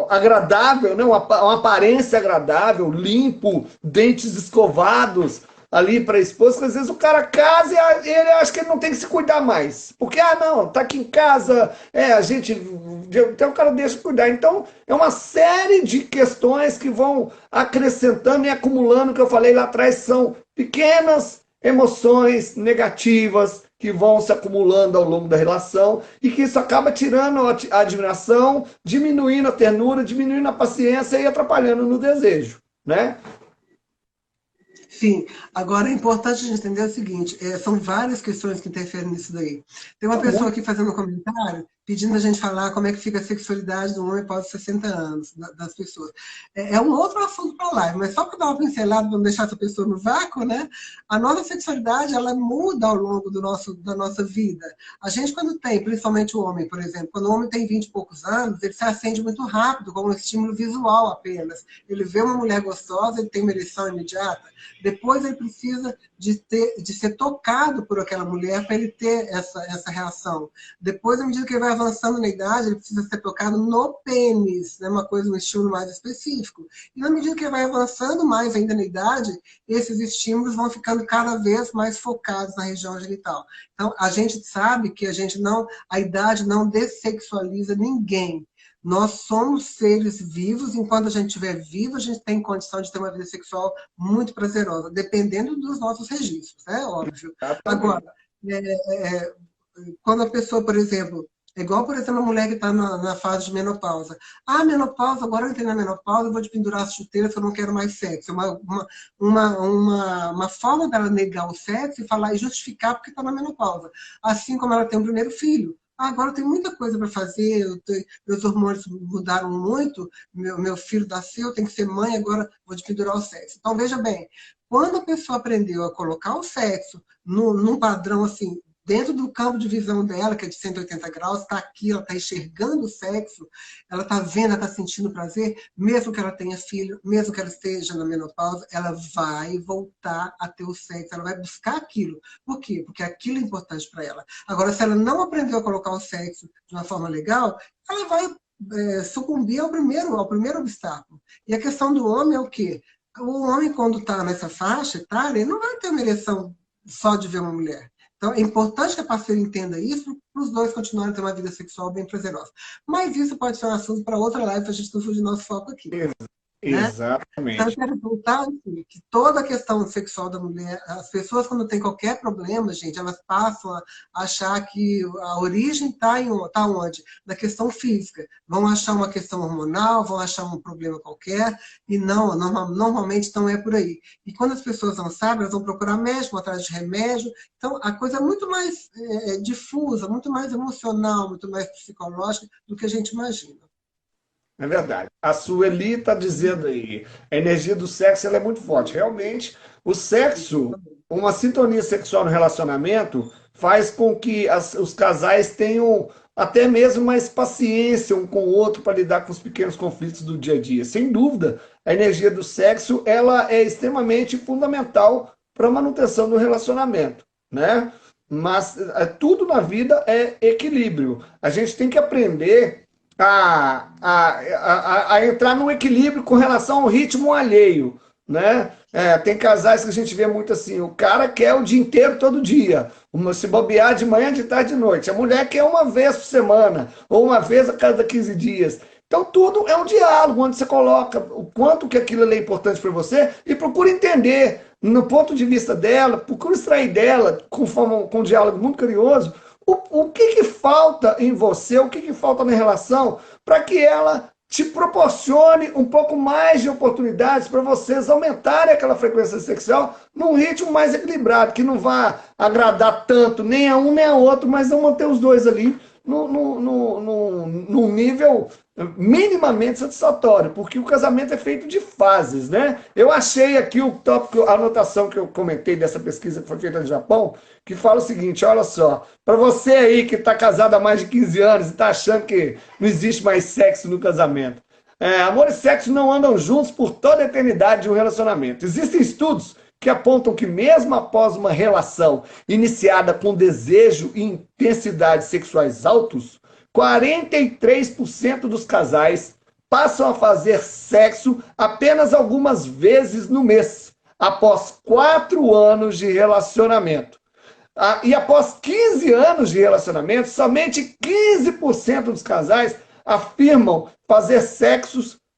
agradável, né? Uma aparência agradável, limpo, dentes escovados ali para a esposa, porque às vezes o cara casa e ele acha que ele não tem que se cuidar mais. Porque, não, tá aqui em casa, a gente. Então o cara deixa de cuidar. Então, é uma série de questões que vão acrescentando e acumulando, que eu falei lá atrás, são pequenas emoções negativas que vão se acumulando ao longo da relação e que isso acaba tirando a admiração, diminuindo a ternura, diminuindo a paciência e atrapalhando no desejo, né? Sim, agora é importante a gente entender o seguinte, são várias questões que interferem nisso daí. Tem uma pessoa aqui fazendo um comentário, pedindo a gente falar como é que fica a sexualidade do homem após os 60 anos, das pessoas. É um outro assunto para lá, mas só para dar uma pincelada, para não deixar essa pessoa no vácuo, né? A nossa sexualidade, ela muda ao longo da nossa vida. A gente, quando tem, principalmente o homem, por exemplo, quando o homem tem 20 e poucos anos, ele se acende muito rápido, com um estímulo visual apenas. Ele vê uma mulher gostosa, ele tem uma ereção imediata. Depois ele precisa de ser tocado por aquela mulher para ele ter essa reação. Depois, à medida que ele vai avançando na idade, ele precisa ser tocado no pênis, né? Uma coisa, um estímulo mais específico. E na medida que ele vai avançando mais ainda na idade, esses estímulos vão ficando cada vez mais focados na região genital. Então, a gente sabe que a idade não dessexualiza ninguém. Nós somos seres vivos, enquanto a gente estiver vivo, a gente tem condição de ter uma vida sexual muito prazerosa, dependendo dos nossos registros, é óbvio. Agora, quando a pessoa, por exemplo, é igual, por exemplo, a mulher que está na fase de menopausa. Ah, menopausa, agora eu entrei na menopausa, eu vou te pendurar as chuteiras que eu não quero mais sexo. É uma forma dela negar o sexo e falar e justificar porque está na menopausa. Assim como ela tem o primeiro filho. Ah, agora tem muita coisa para fazer, meus hormônios mudaram muito, meu filho nasceu, tem que ser mãe, agora vou te pendurar o sexo. Então, veja bem, quando a pessoa aprendeu a colocar o sexo num padrão assim, dentro do campo de visão dela, que é de 180 graus, está aqui, ela está enxergando o sexo, ela está vendo, ela está sentindo prazer, mesmo que ela tenha filho, mesmo que ela esteja na menopausa, ela vai voltar a ter o sexo, ela vai buscar aquilo. Por quê? Porque aquilo é importante para ela. Agora, se ela não aprendeu a colocar o sexo de uma forma legal, ela vai sucumbir ao primeiro obstáculo. E a questão do homem é o quê? O homem, quando está nessa faixa etária, ele não vai ter uma ereção só de ver uma mulher. Então, é importante que a parceira entenda isso para os dois continuarem a ter uma vida sexual bem prazerosa. Mas isso pode ser um assunto para outra live, para a gente não fugir do nosso foco aqui. Né? Exatamente. Então, eu quero voltar assim, que toda a questão sexual da mulher, as pessoas, quando têm qualquer problema, gente, elas passam a achar que a origem está onde? Na questão física. Vão achar uma questão hormonal, vão achar um problema qualquer, e não, normalmente não é por aí. E quando as pessoas não sabem, elas vão procurar médico, vão atrás de remédio. Então, a coisa é muito mais difusa, muito mais emocional, muito mais psicológica do que a gente imagina. É verdade. A Sueli está dizendo aí, a energia do sexo ela é muito forte. Realmente, o sexo, uma sintonia sexual no relacionamento, faz com que os casais tenham até mesmo mais paciência um com o outro para lidar com os pequenos conflitos do dia a dia. Sem dúvida, a energia do sexo ela é extremamente fundamental para a manutenção do relacionamento, né? Mas tudo na vida é equilíbrio. A gente tem que aprender a entrar num equilíbrio com relação ao ritmo alheio, né? Tem casais que a gente vê muito assim, o cara quer o dia inteiro, todo dia, se bobear de manhã, de tarde, de noite. A mulher quer uma vez por semana, ou uma vez a cada 15 dias. Então tudo é um diálogo, onde você coloca o quanto que aquilo é importante para você e procura entender, no ponto de vista dela, procura extrair dela, com um diálogo muito carinhoso, o que falta em você, o que falta na relação, para que ela te proporcione um pouco mais de oportunidades para vocês aumentarem aquela frequência sexual num ritmo mais equilibrado, que não vá agradar tanto nem a um nem a outro, mas não manter os dois ali num nível minimamente satisfatório, porque o casamento é feito de fases, né? Eu achei aqui o tópico, a anotação que eu comentei dessa pesquisa que foi feita no Japão, que fala o seguinte, olha só, para você aí que está casado há mais de 15 anos e está achando que não existe mais sexo no casamento, amor e sexo não andam juntos por toda a eternidade de um relacionamento. Existem estudos que apontam que mesmo após uma relação iniciada com desejo e intensidade sexuais altos, 43% dos casais passam a fazer sexo apenas algumas vezes no mês, após 4 anos de relacionamento. E após 15 anos de relacionamento, somente 15% dos casais afirmam fazer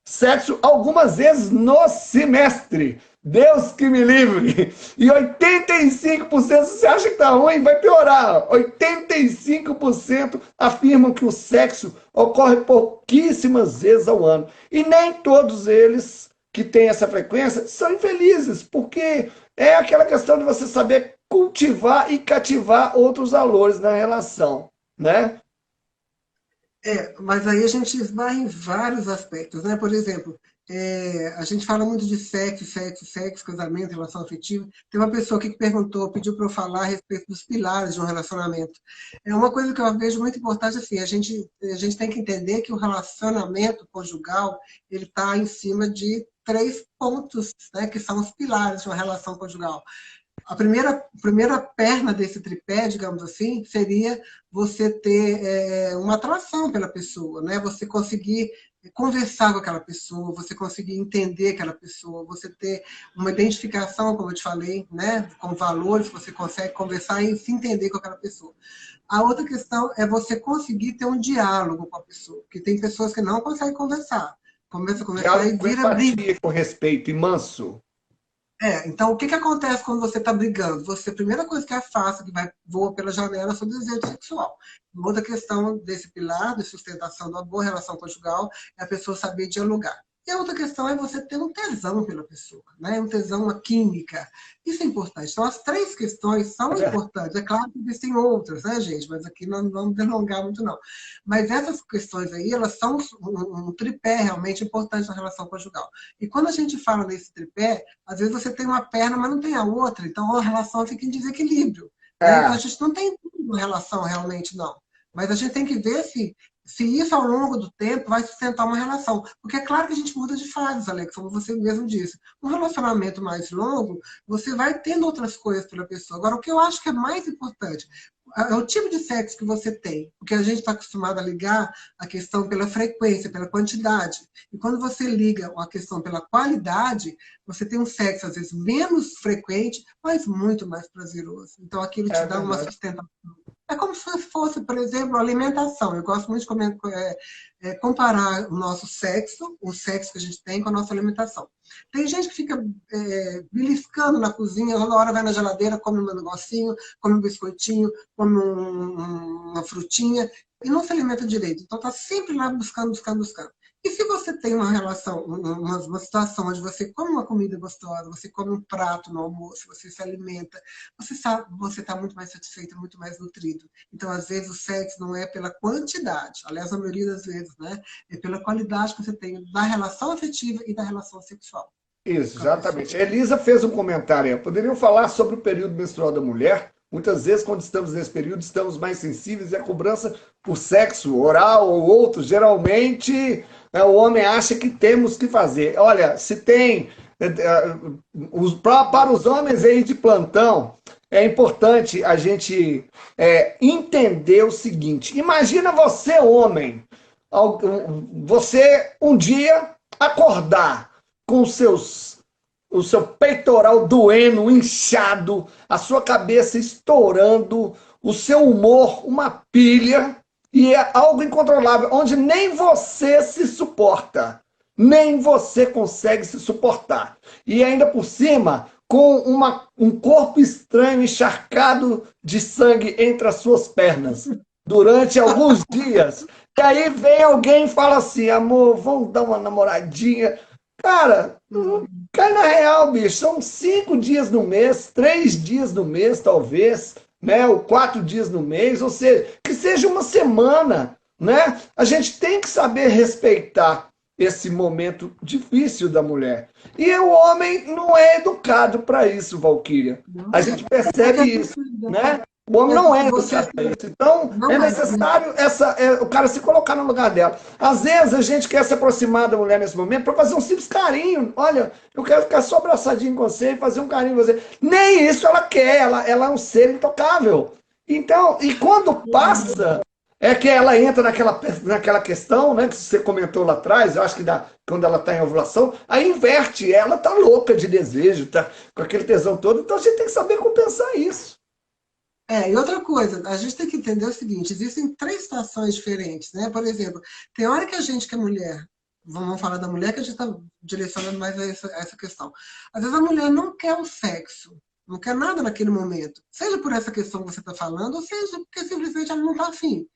sexo algumas vezes no semestre. Deus que me livre. E 85%, se você acha que tá ruim, vai piorar. 85% afirmam que o sexo ocorre pouquíssimas vezes ao ano. E nem todos eles que têm essa frequência são infelizes, porque é aquela questão de você saber cultivar e cativar outros valores na relação, né? Mas aí a gente esbarra em vários aspectos, né? Por exemplo, a gente fala muito de sexo, sexo, sexo, casamento, relação afetiva. Tem uma pessoa aqui que perguntou, pediu para eu falar a respeito dos pilares de um relacionamento. É uma coisa que eu vejo muito importante, assim, a gente tem que entender que o relacionamento conjugal, ele está em cima de 3 pontos, né, que são os pilares de uma relação conjugal. A primeira perna desse tripé, digamos assim, seria você ter uma atração pela pessoa, né? Você conseguir conversar com aquela pessoa, você conseguir entender aquela pessoa, você ter uma identificação, como eu te falei, né? Com valores, você consegue conversar e se entender com aquela pessoa. A outra questão é você conseguir ter um diálogo com a pessoa, porque tem pessoas que não conseguem conversar. Começa a conversar Diálogo e com vira briga. empatia, com respeito e manso. Então, o que acontece quando você está brigando? Você, a primeira coisa que é fácil, que voa pela janela, é o seu desejo sexual. Outra questão desse pilar de sustentação da boa relação conjugal é a pessoa saber dialogar. E a outra questão é você ter um tesão pela pessoa, né? Um tesão, uma química. Isso é importante. Então, as 3 questões são importantes. É claro que existem outras, né, gente? Mas aqui não vamos delongar muito, não. Mas essas questões aí, elas são um tripé realmente importante na relação conjugal. E quando a gente fala nesse tripé, às vezes você tem uma perna, mas não tem a outra. Então, a relação fica em desequilíbrio. Né? Então, a É, gente não tem uma relação realmente, não. Mas a gente tem que ver se isso ao longo do tempo vai sustentar uma relação. Porque é claro que a gente muda de fases, Alex, como você mesmo disse. Um relacionamento mais longo, você vai tendo outras coisas pela pessoa. Agora, o que eu acho que é mais importante é o tipo de sexo que você tem. Porque a gente está acostumado a ligar a questão pela frequência, pela quantidade. E quando você liga a questão pela qualidade, você tem um sexo, às vezes, menos frequente, mas muito mais prazeroso. Então, aquilo te é dá uma verdade. sustentação. É como se fosse, por exemplo, a alimentação. Eu gosto muito de comparar o nosso sexo, o sexo que a gente tem, com a nossa alimentação. Tem gente que fica beliscando na cozinha, toda hora vai na geladeira, come um negocinho, come um biscoitinho, come uma frutinha, e não se alimenta direito. Então está sempre lá buscando, buscando, buscando. E se você tem uma relação, uma situação onde você come uma comida gostosa, você come um prato no almoço, você se alimenta, você sabe, você está muito mais satisfeito, muito mais nutrido. Então, às vezes, o sexo não é pela quantidade, aliás, a maioria das vezes, né? É pela qualidade que você tem da relação afetiva e da relação sexual com a pessoa. Exatamente. A Elisa fez um comentário aí. Poderiam falar sobre o período menstrual da mulher? Muitas vezes, quando estamos nesse período, estamos mais sensíveis e a cobrança por sexo oral ou outro, geralmente, o homem acha que temos que fazer. Olha, se tem. Para os homens aí de plantão, é importante a gente entender o seguinte: imagina você, homem, você um dia acordar com o seu peitoral doendo, inchado, a sua cabeça estourando, o seu humor uma pilha, e é algo incontrolável, onde nem você se suporta, nem você consegue se suportar. E ainda por cima, com um corpo estranho encharcado de sangue entre as suas pernas, durante alguns dias. E aí vem alguém e fala assim: amor, vamos dar uma namoradinha. Cara, cai na real, bicho. São 5 dias no mês, 3 dias no mês, talvez, né? Ou 4 dias no mês, ou seja, que seja uma semana, né? A gente tem que saber respeitar esse momento difícil da mulher. E o homem não é educado para isso, Valquíria. A gente percebe isso, né? O homem É não porque é você educado para isso. Então, é não é. necessário o cara se colocar no lugar dela. Às vezes, a gente quer se aproximar da mulher nesse momento para fazer um simples carinho. Olha, eu quero ficar só abraçadinho com você e fazer um carinho com você. Nem isso ela quer. Ela é um ser intocável. Então, e quando passa, é que ela entra naquela questão, né, que você comentou lá atrás, eu acho que quando ela está em ovulação, aí inverte, ela está louca de desejo, tá com aquele tesão todo, então a gente tem que saber compensar isso. E outra coisa, a gente tem que entender o seguinte: existem 3 situações diferentes, né? Por exemplo, tem hora que a gente, que é mulher, vamos falar da mulher, que a gente está direcionando mais a essa questão. Às vezes a mulher não quer o sexo, não quer nada naquele momento. Seja por essa questão que você está falando, ou seja porque simplesmente ela não está afim.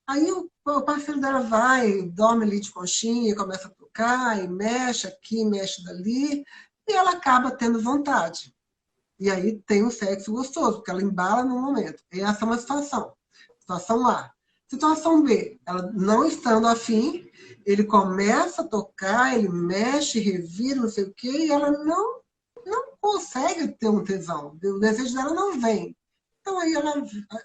Aí o parceiro dela vai, dorme ali de conchinha, começa a tocar, e mexe aqui, mexe dali, e ela acaba tendo vontade. E aí tem um sexo gostoso, porque ela embala no momento. E essa é uma situação. Situação A. Situação B, ela não estando afim, ele começa a tocar, ele mexe, revira, não sei o quê, e ela não consegue ter um tesão. O desejo dela não vem. Então aí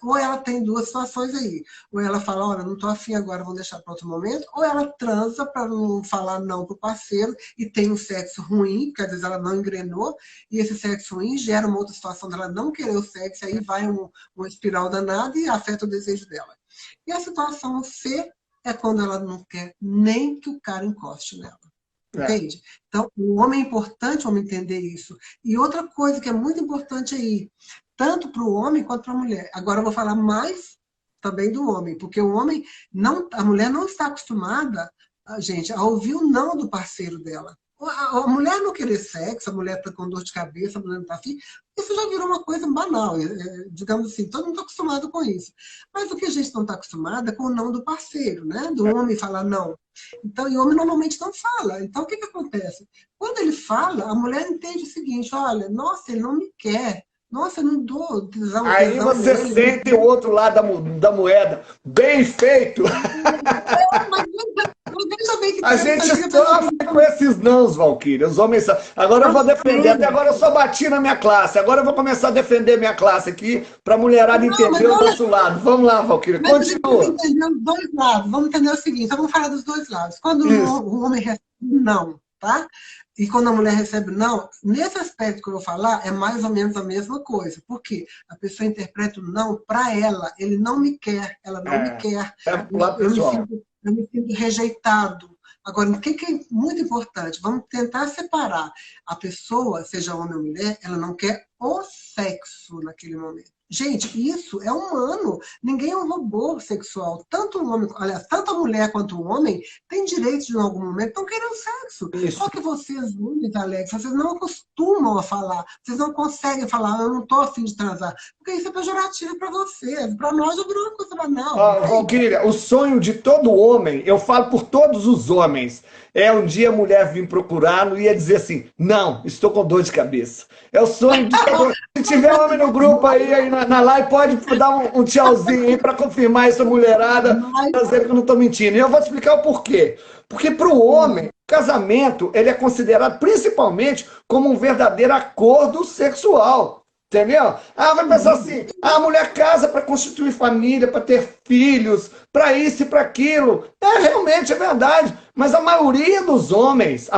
ou ela tem duas situações aí. Ou ela fala, olha, não estou afim agora, vou deixar para outro momento. Ou ela transa para não falar não para o parceiro e tem um sexo ruim, porque às vezes ela não engrenou, e esse sexo ruim gera uma outra situação dela não querer o sexo, aí vai uma espiral danada e afeta o desejo dela. E a situação C é quando ela não quer nem que o cara encoste nela. Entende? Então, o homem é importante o homem entender isso. E outra coisa que é muito importante aí, tanto para o homem quanto para a mulher. Agora eu vou falar mais também do homem, porque o homem não, a mulher não está acostumada, gente, a ouvir o não do parceiro dela. A mulher não querer sexo, a mulher está com dor de cabeça, a mulher não está afim, isso já virou uma coisa banal, digamos assim, todo mundo está acostumado com isso. Mas o que a gente não está acostumado é com o não do parceiro, né? Do homem falar não. Então, e o homem normalmente não fala. Então, o que acontece? Quando ele fala, a mulher entende o seguinte, olha, nossa, ele não me quer. Nossa, eu não dou tesão, Aí você nele. sente o outro lado da moeda. Bem feito! Mas veja bem que A gente sofre com esses nãos, Valquíria. Os homens. Agora eu vou defender. Até agora eu só bati na minha classe. Agora eu vou começar a defender minha classe aqui para a mulherada entender o nosso lado. Vamos lá, Valquíria. Continua. Vamos entender os dois lados. Vamos entender o seguinte: então vamos falar dos dois lados. Quando o homem recebe não, tá? E quando a mulher recebe não, nesse aspecto que eu vou falar, é mais ou menos a mesma coisa. Por quê? A pessoa interpreta o não para ela. Ele não me quer, ela não me quer. Eu me sinto rejeitado. Agora, o que é muito importante? Vamos tentar separar. A pessoa, seja homem ou mulher, ela não quer o sexo naquele momento. Gente, isso é humano. Ninguém é um robô sexual. Tanto o homem, aliás, tanto a mulher quanto o homem têm direito de, em algum momento, não querer o sexo. Isso. Só que vocês, homens, Alex, vocês não acostumam a falar. Vocês não conseguem falar, eu não estou afim de transar. Porque isso é pejorativo para vocês. Para nós, já virou uma coisa banal. Valquíria, o sonho de todo homem, eu falo por todos os homens, é um dia a mulher vir procurá-lo e ia dizer assim, não, estou com dor de cabeça. É o sonho de todo homem. Se tiver homem no grupo aí na live, pode dar um tchauzinho aí para confirmar essa mulherada, dizer que eu não estou mentindo. E eu vou te explicar o porquê. Porque para o homem, o casamento ele é considerado principalmente como um verdadeiro acordo sexual. Entendeu? Vai pensar assim, a mulher casa para constituir família, para ter filhos, para isso e para aquilo. Realmente é verdade. Mas a maioria dos homens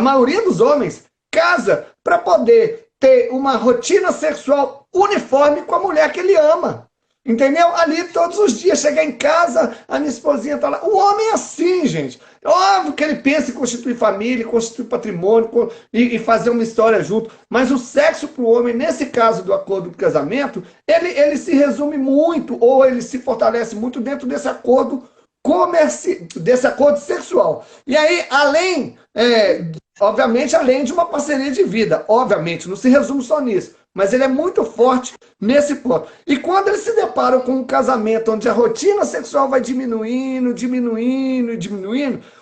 casa para poder ter uma rotina sexual uniforme com a mulher que ele ama. Entendeu? Ali todos os dias, chegar em casa, a minha esposinha tá lá. O homem é assim, gente. Óbvio que ele pensa em constituir família, constituir patrimônio e fazer uma história junto. Mas o sexo para o homem, nesse caso do acordo do casamento, ele se resume muito, ou ele se fortalece muito dentro desse acordo desse acordo sexual. E aí, obviamente, além de uma parceria de vida, obviamente, não se resume só nisso. Mas ele é muito forte nesse ponto. E quando eles se deparam com um casamento onde a rotina sexual vai diminuindo,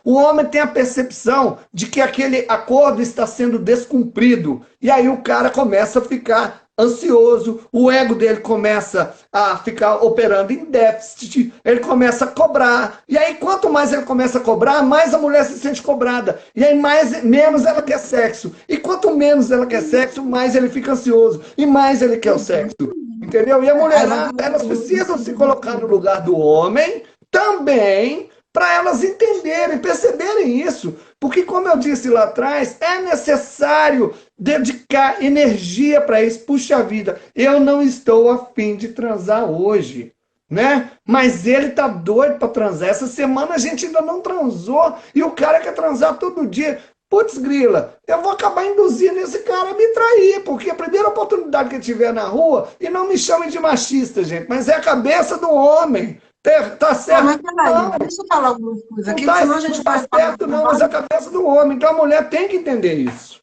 o homem tem a percepção de que aquele acordo está sendo descumprido. E aí o cara começa a ficar ansioso, o ego dele começa a ficar operando em déficit, ele começa a cobrar, e aí quanto mais ele começa a cobrar, mais a mulher se sente cobrada, e aí menos ela quer sexo, e quanto menos ela quer sexo, mais ele fica ansioso, e mais ele quer o sexo, entendeu? E a mulher, elas precisam se colocar no lugar do homem também, para elas entenderem, perceberem isso. Porque, como eu disse lá atrás, é necessário dedicar energia para isso. Puxa vida, eu não estou a fim de transar hoje, né? Mas ele tá doido para transar. Essa semana a gente ainda não transou e o cara quer transar todo dia. Putz, grila, eu vou acabar induzindo esse cara a me trair, porque a primeira oportunidade que tiver na rua, e não me chamem de machista, gente, mas é a cabeça do homem. Tá Não, certo? mas peraí, Não, deixa eu falar algumas coisas não aqui, tá, porque senão a não gente tá vai falar certo, de não, mas é a vários. cabeça do homem. Então a mulher tem que entender isso.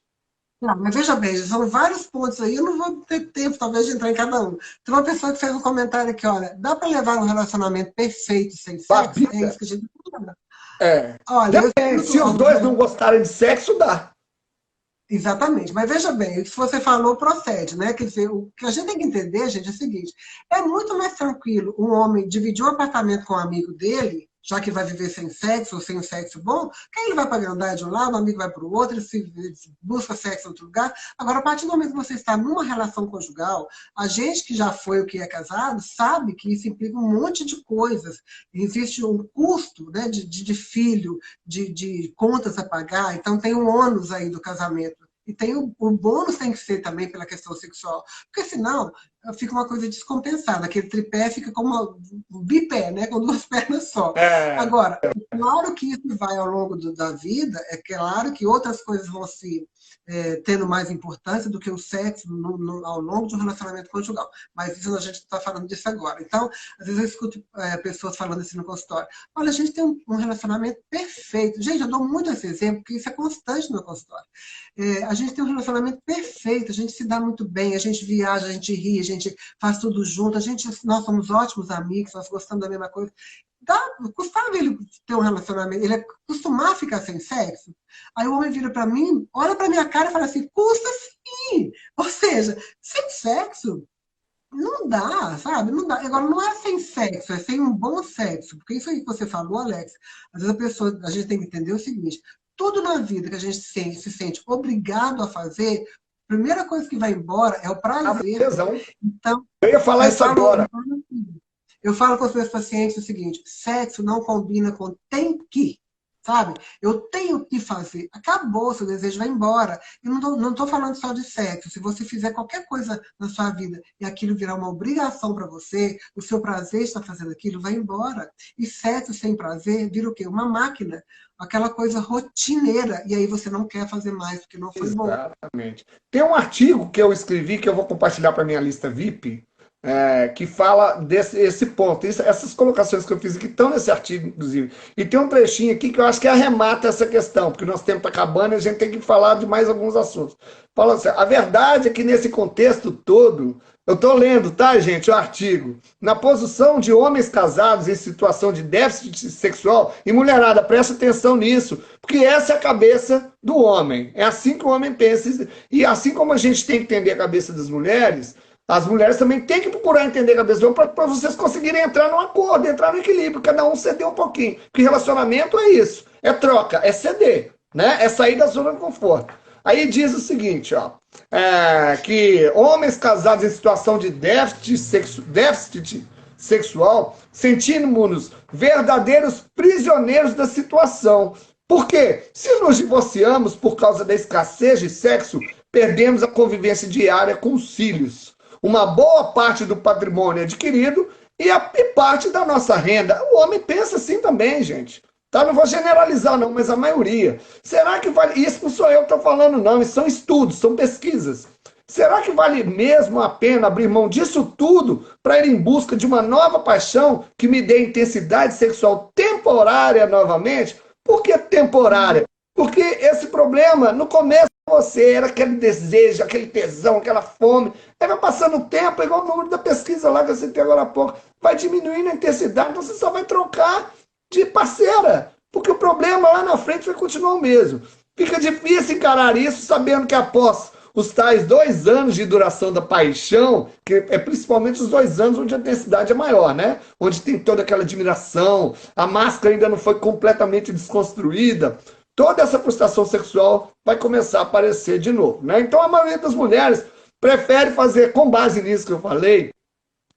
Não, mas veja bem, são vários pontos aí, eu não vou ter tempo, talvez, de entrar em cada um. Tem uma pessoa que fez um comentário aqui, olha, dá para levar um relacionamento perfeito sem A sexo? É vida isso que a gente fala. é. Olha, eu Depende. escuto Se os dois não gostarem de sexo, dá. exatamente, mas veja bem, o que você falou procede, né? Quer dizer, o que a gente tem que entender, gente, é o seguinte: é muito mais tranquilo um homem dividir um apartamento com um amigo dele, já que vai viver sem sexo ou sem um sexo bom, que aí ele vai para a grandade de um lado, o amigo vai para o outro, ele se busca sexo em outro lugar. Agora, a partir do momento que você está numa relação conjugal, a gente que já foi o que é casado sabe que isso implica um monte de coisas. Existe um custo, né, de filho, de contas a pagar, então tem um ônus aí do casamento. E tem o bônus tem que ser também pela questão sexual, porque senão fica uma coisa descompensada. Aquele tripé fica como um bipé, né? Com duas pernas só. É, Agora, claro que isso vai ao longo da vida, é claro que outras coisas vão se tendo mais importância do que o sexo ao longo de um relacionamento conjugal. Mas isso a gente está falando disso agora. Então, às vezes eu escuto pessoas falando assim no consultório. Olha, a gente tem um relacionamento perfeito. Gente, eu dou muito esse exemplo, porque isso é constante no meu consultório. A gente tem um relacionamento perfeito, a gente se dá muito bem, a gente viaja, a gente ri, a gente faz tudo junto, nós somos ótimos amigos, nós gostamos da mesma coisa. Custava ele ter um relacionamento, ele acostumar a ficar sem sexo. Aí o homem vira para mim, olha para minha cara e fala assim: custa sim. Ou seja, sem sexo, não dá, sabe? Não dá. Agora, não é sem sexo, é sem um bom sexo. Porque isso aí que você falou, Alex, às vezes a gente tem que entender o seguinte: tudo na vida que a gente se sente obrigado a fazer, a primeira coisa que vai embora é o a prazer. tesão. Então, Eu ia falar eu isso falo, agora. eu falo com os meus pacientes o seguinte: sexo não combina com tem que. Sabe? Eu tenho que fazer. Acabou, seu desejo vai embora. Eu não tô falando só de sexo. Se você fizer qualquer coisa na sua vida e aquilo virar uma obrigação para você, o seu prazer está fazendo aquilo, vai embora. E sexo sem prazer vira o quê? Uma máquina. Aquela coisa rotineira. E aí você não quer fazer mais, porque não foi bom. Exatamente. Tem um artigo que eu escrevi, que eu vou compartilhar para minha lista VIP, que fala desse esse ponto. Essas colocações que eu fiz aqui estão nesse artigo, inclusive. E tem um trechinho aqui que eu acho que arremata essa questão, porque nosso tempo está acabando e a gente tem que falar de mais alguns assuntos. Fala assim, a verdade é que nesse contexto todo, eu estou lendo, tá, gente, o artigo, na posição de homens casados em situação de déficit sexual, e mulherada, presta atenção nisso, porque essa é a cabeça do homem. É assim que o homem pensa. E assim como a gente tem que entender a cabeça das mulheres, as mulheres também têm que procurar entender a cabeça do homem para vocês conseguirem entrar num acordo, entrar no equilíbrio, cada um ceder um pouquinho. Porque relacionamento é isso, é troca, é ceder, né? É sair da zona de conforto. Aí diz o seguinte, ó, que homens casados em situação de déficit sexual sentimos-nos verdadeiros prisioneiros da situação. Por quê? Se nos divorciamos por causa da escassez de sexo, perdemos a convivência diária com os filhos, uma boa parte do patrimônio adquirido e parte da nossa renda. O homem pensa assim também, gente. Tá? Não vou generalizar, não, mas a maioria. Será que vale. Isso não sou eu que estou falando, não. Isso são estudos, são pesquisas. Será que vale mesmo a pena abrir mão disso tudo para ir em busca de uma nova paixão que me dê intensidade sexual temporária novamente? Por que temporária? Porque esse problema, no começo, você era aquele desejo, aquele tesão, aquela fome. Aí vai passando o tempo, igual o número da pesquisa lá que eu citei agora há pouco, vai diminuindo a intensidade, então você só vai trocar de parceira. Porque o problema lá na frente vai continuar o mesmo. Fica difícil encarar isso sabendo que após os tais 2 anos de duração da paixão, que é principalmente os 2 anos onde a intensidade é maior, né? Onde tem toda aquela admiração, a máscara ainda não foi completamente desconstruída, toda essa frustração sexual vai começar a aparecer de novo, né? Então a maioria das mulheres prefere fazer, com base nisso que eu falei,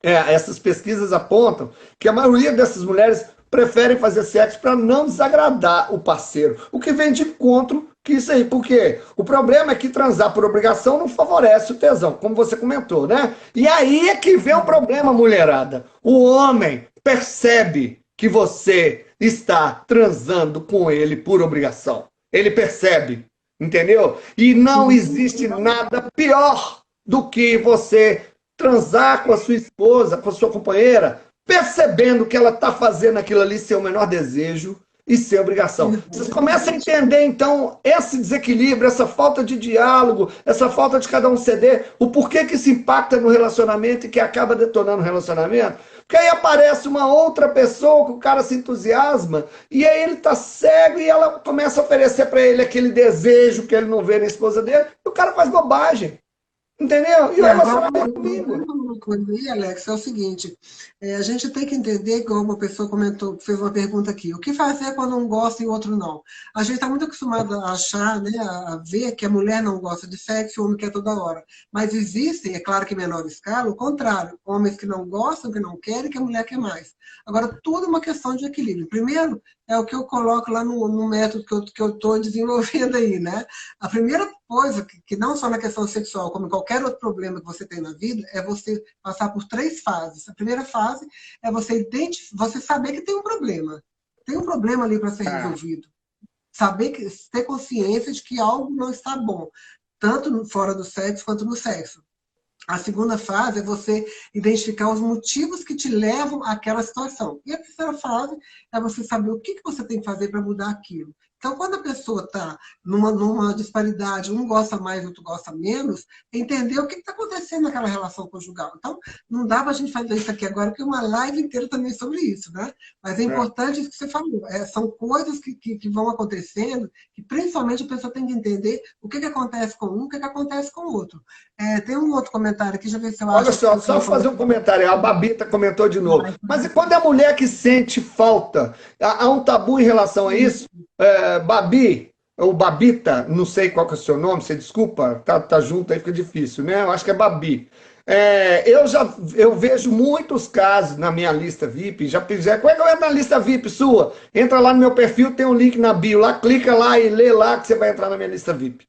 essas pesquisas apontam que a maioria dessas mulheres preferem fazer sexo para não desagradar o parceiro, o que vem de encontro que isso aí, porque o problema é que transar por obrigação não favorece o tesão, como você comentou, né? E aí é que vem o problema, mulherada. O homem percebe que você está transando com ele por obrigação. Ele percebe, entendeu? E não existe nada pior do que você transar com a sua esposa, com a sua companheira, percebendo que ela está fazendo aquilo ali sem o menor desejo e sem obrigação. Vocês começam a entender, então, esse desequilíbrio, essa falta de diálogo, essa falta de cada um ceder, o porquê que isso impacta no relacionamento e que acaba detonando o relacionamento. Porque aí aparece uma outra pessoa que o cara se entusiasma e aí ele tá cego e ela começa a oferecer para ele aquele desejo que ele não vê na esposa dele e o cara faz bobagem. Entendeu? E o relacionamento comigo. Uma coisa aí, Alex, é o seguinte, a gente tem que entender, como uma pessoa comentou, fez uma pergunta aqui, o que fazer quando um gosta e o outro não? A gente está muito acostumado a achar, né, a ver que a mulher não gosta de sexo e o homem quer toda hora. Mas existem, é claro que em menor escala, o contrário, homens que não gostam, que não querem, que a mulher quer mais. Agora, tudo é uma questão de equilíbrio. Primeiro, é o que eu coloco lá no método que eu estou desenvolvendo aí, né? A primeira coisa, que não só na questão sexual, como em qualquer outro problema que você tem na vida, é você passar por 3 fases. A primeira fase é você saber que tem um problema. Tem um problema ali para ser resolvido. Ter consciência de que algo não está bom, tanto fora do sexo quanto no sexo. A segunda fase é você identificar os motivos que te levam àquela situação. E a terceira fase é você saber o que você tem que fazer para mudar aquilo. Então, quando a pessoa está numa disparidade, um gosta mais, outro gosta menos, entender o que está acontecendo naquela relação conjugal. Então, não dá para a gente fazer isso aqui agora, porque uma live inteira também é sobre isso, né? Mas é importante isso que você falou. São coisas que vão acontecendo, que principalmente a pessoa tem que entender o que acontece com um, o que acontece com o outro. Tem um outro comentário aqui, já ver se eu acho. Olha só fazer um comentário. A Babita comentou de novo. Mas e quando é a mulher que sente falta? Há um tabu em relação a isso? Babi, ou Babita, não sei qual que é o seu nome, você desculpa, tá junto aí, fica difícil, né? Eu acho que é Babi. Eu vejo muitos casos na minha lista VIP, já fizer. Como é que eu entro na lista VIP sua? Entra lá no meu perfil, tem um link na bio, lá, clica lá e lê lá que você vai entrar na minha lista VIP.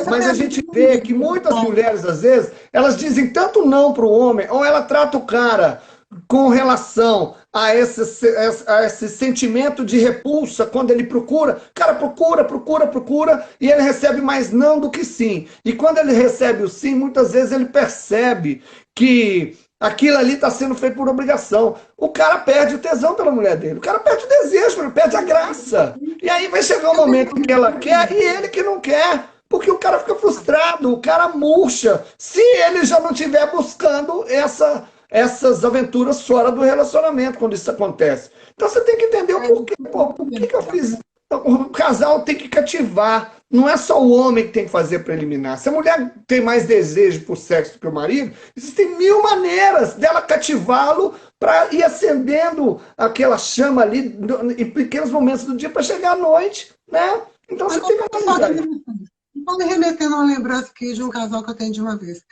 Mas a gente vê que muitas mulheres, às vezes, elas dizem tanto não para o homem, ou ela trata o cara com relação a esse sentimento de repulsa quando ele procura. O cara procura, e ele recebe mais não do que sim. E quando ele recebe o sim, muitas vezes ele percebe que aquilo ali está sendo feito por obrigação. O cara perde o tesão pela mulher dele, o cara perde o desejo, ele perde a graça. E aí vai chegar um momento que ela quer e ele que não quer. Porque o cara fica frustrado, o cara murcha, se ele já não estiver buscando essas aventuras fora do relacionamento, quando isso acontece. Então você tem que entender o porquê. Por que eu fiz? O casal tem que cativar. Não é só o homem que tem que fazer preliminar. Se a mulher tem mais desejo por sexo do que o marido, existem 1000 maneiras dela cativá-lo para ir acendendo aquela chama ali em pequenos momentos do dia para chegar à noite, né? Então você tem que analisar. Estou me remetendo a uma lembrança aqui de um casal que eu atendi uma vez.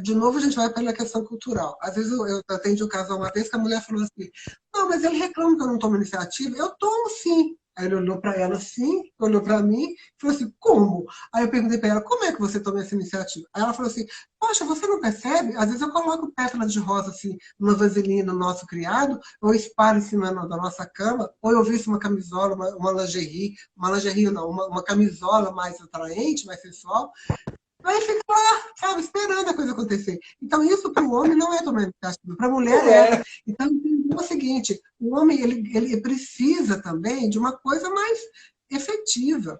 De novo, a gente vai pela questão cultural. Às vezes eu atendi um casal uma vez que a mulher falou assim: não, mas ele reclama que eu não tomo iniciativa. Eu tomo sim. Aí ele olhou para ela assim, olhou para mim e falou assim: como? Aí eu perguntei para ela: como é que você toma essa iniciativa? Aí ela falou assim: poxa, você não percebe? Às vezes eu coloco pétalas de rosa assim, numa vasilhinha do nosso criado, ou espalho em cima da nossa cama, ou eu visto uma camisola, uma lingerie não, uma camisola mais atraente, mais sensual. Aí fica lá, sabe, esperando a coisa acontecer. Então, isso para o homem não é tomar iniciativa, para a mulher é. Então, é o seguinte: o homem ele precisa também de uma coisa mais efetiva.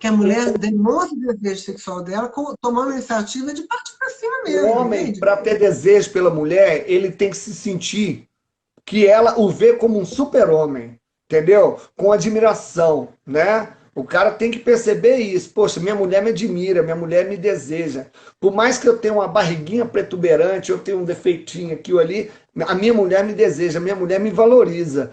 Que a mulher demonstre o desejo sexual dela, tomando a iniciativa de partir para cima mesmo. O homem, para ter desejo pela mulher, ele tem que se sentir que ela o vê como um super-homem, entendeu? Com admiração, né? O cara tem que perceber isso. Poxa, minha mulher me admira, minha mulher me deseja. Por mais que eu tenha uma barriguinha protuberante, eu tenha um defeitinho aqui ou ali, a minha mulher me deseja, a minha mulher me valoriza.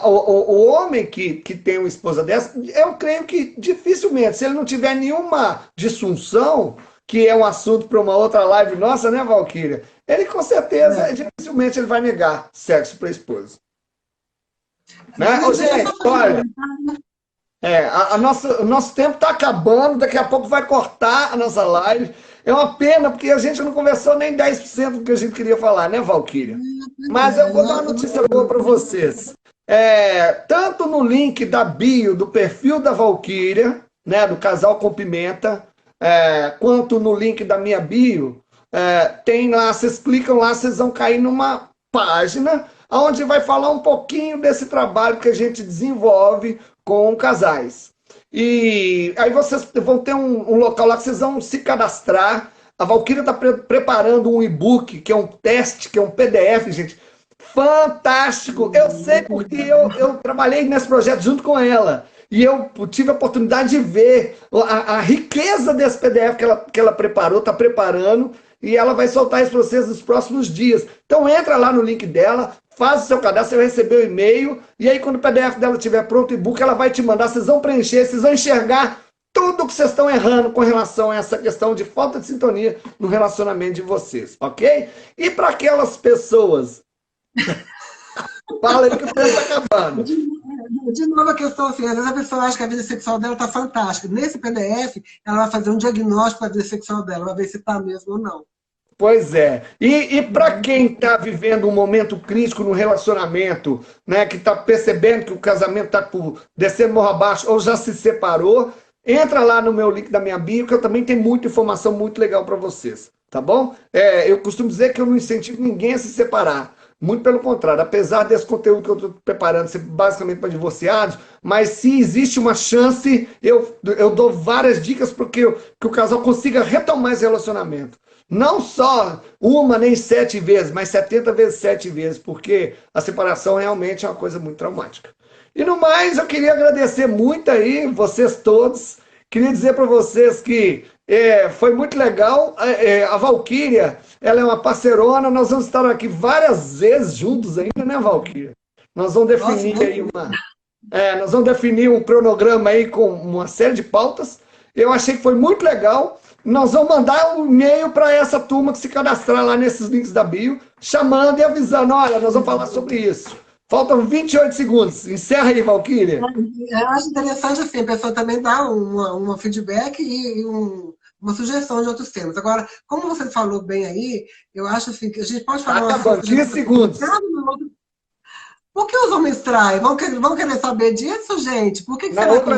O homem que tem uma esposa dessa, eu creio que dificilmente, se ele não tiver nenhuma disfunção, que é um assunto para uma outra live nossa, né, Valquíria? Ele com certeza, dificilmente ele vai negar sexo para a esposa. Né? Ô, gente, olha... o nosso tempo está acabando, daqui a pouco vai cortar a nossa live. É uma pena, porque a gente não conversou nem 10% do que a gente queria falar, né, Valquíria? Mas eu vou dar uma notícia boa para vocês. Tanto no link da bio, do perfil da Valquíria, né, do Casal com Pimenta, quanto no link da minha bio, tem lá, vocês clicam lá, vocês vão cair numa página onde vai falar um pouquinho desse trabalho que a gente desenvolve com casais. E aí vocês vão ter um local lá que vocês vão se cadastrar. A Valquíria está preparando um e-book, que é um teste, que é um PDF, gente. Fantástico! Eu sei porque eu trabalhei nesse projeto junto com ela. E eu tive a oportunidade de ver a riqueza desse PDF que ela preparou, está preparando, e ela vai soltar isso para vocês nos próximos dias. Então entra lá no link dela, faz o seu cadastro, você vai receber o e-mail, e aí quando o PDF dela estiver pronto, o e-book, ela vai te mandar, vocês vão preencher, vocês vão enxergar tudo que vocês estão errando com relação a essa questão de falta de sintonia no relacionamento de vocês, ok? E para aquelas pessoas... Fala aí que o tempo está acabando. De novo a questão assim, às vezes a pessoa acha que a vida sexual dela está fantástica. Nesse PDF, ela vai fazer um diagnóstico da vida sexual dela, vai ver se está mesmo ou não. Pois é. E para quem está vivendo um momento crítico no relacionamento, né, que está percebendo que o casamento está descendo morro abaixo ou já se separou, entra lá no meu link da minha bio, que eu também tenho muita informação muito legal para vocês, tá bom? Eu costumo dizer que eu não incentivo ninguém a se separar. Muito pelo contrário, apesar desse conteúdo que eu estou preparando ser basicamente para divorciados, mas se existe uma chance, eu dou várias dicas para que o casal consiga retomar esse relacionamento. Não só uma nem 7 vezes, mas 70 vezes 7 vezes, porque a separação realmente é uma coisa muito traumática. E no mais, eu queria agradecer muito aí, vocês todos. Queria dizer para vocês que foi muito legal. A Valquíria, ela é uma parceirona, nós vamos estar aqui várias vezes juntos ainda, né, Valquíria? Nós vamos definir aí nós vamos definir um cronograma aí com uma série de pautas. Eu achei que foi muito legal. Nós vamos mandar um e-mail para essa turma que se cadastrar lá nesses links da bio, chamando e avisando, olha, nós vamos falar sobre isso. Faltam 28 segundos. Encerra aí, Valquíria. Eu acho interessante assim, a pessoa também dá uma feedback e uma sugestão de outros temas. Agora, como você falou bem aí, eu acho assim, que a gente pode falar... Acabando, 15 segundos. Por que os homens traem? Vão querer saber disso, gente? Por que será que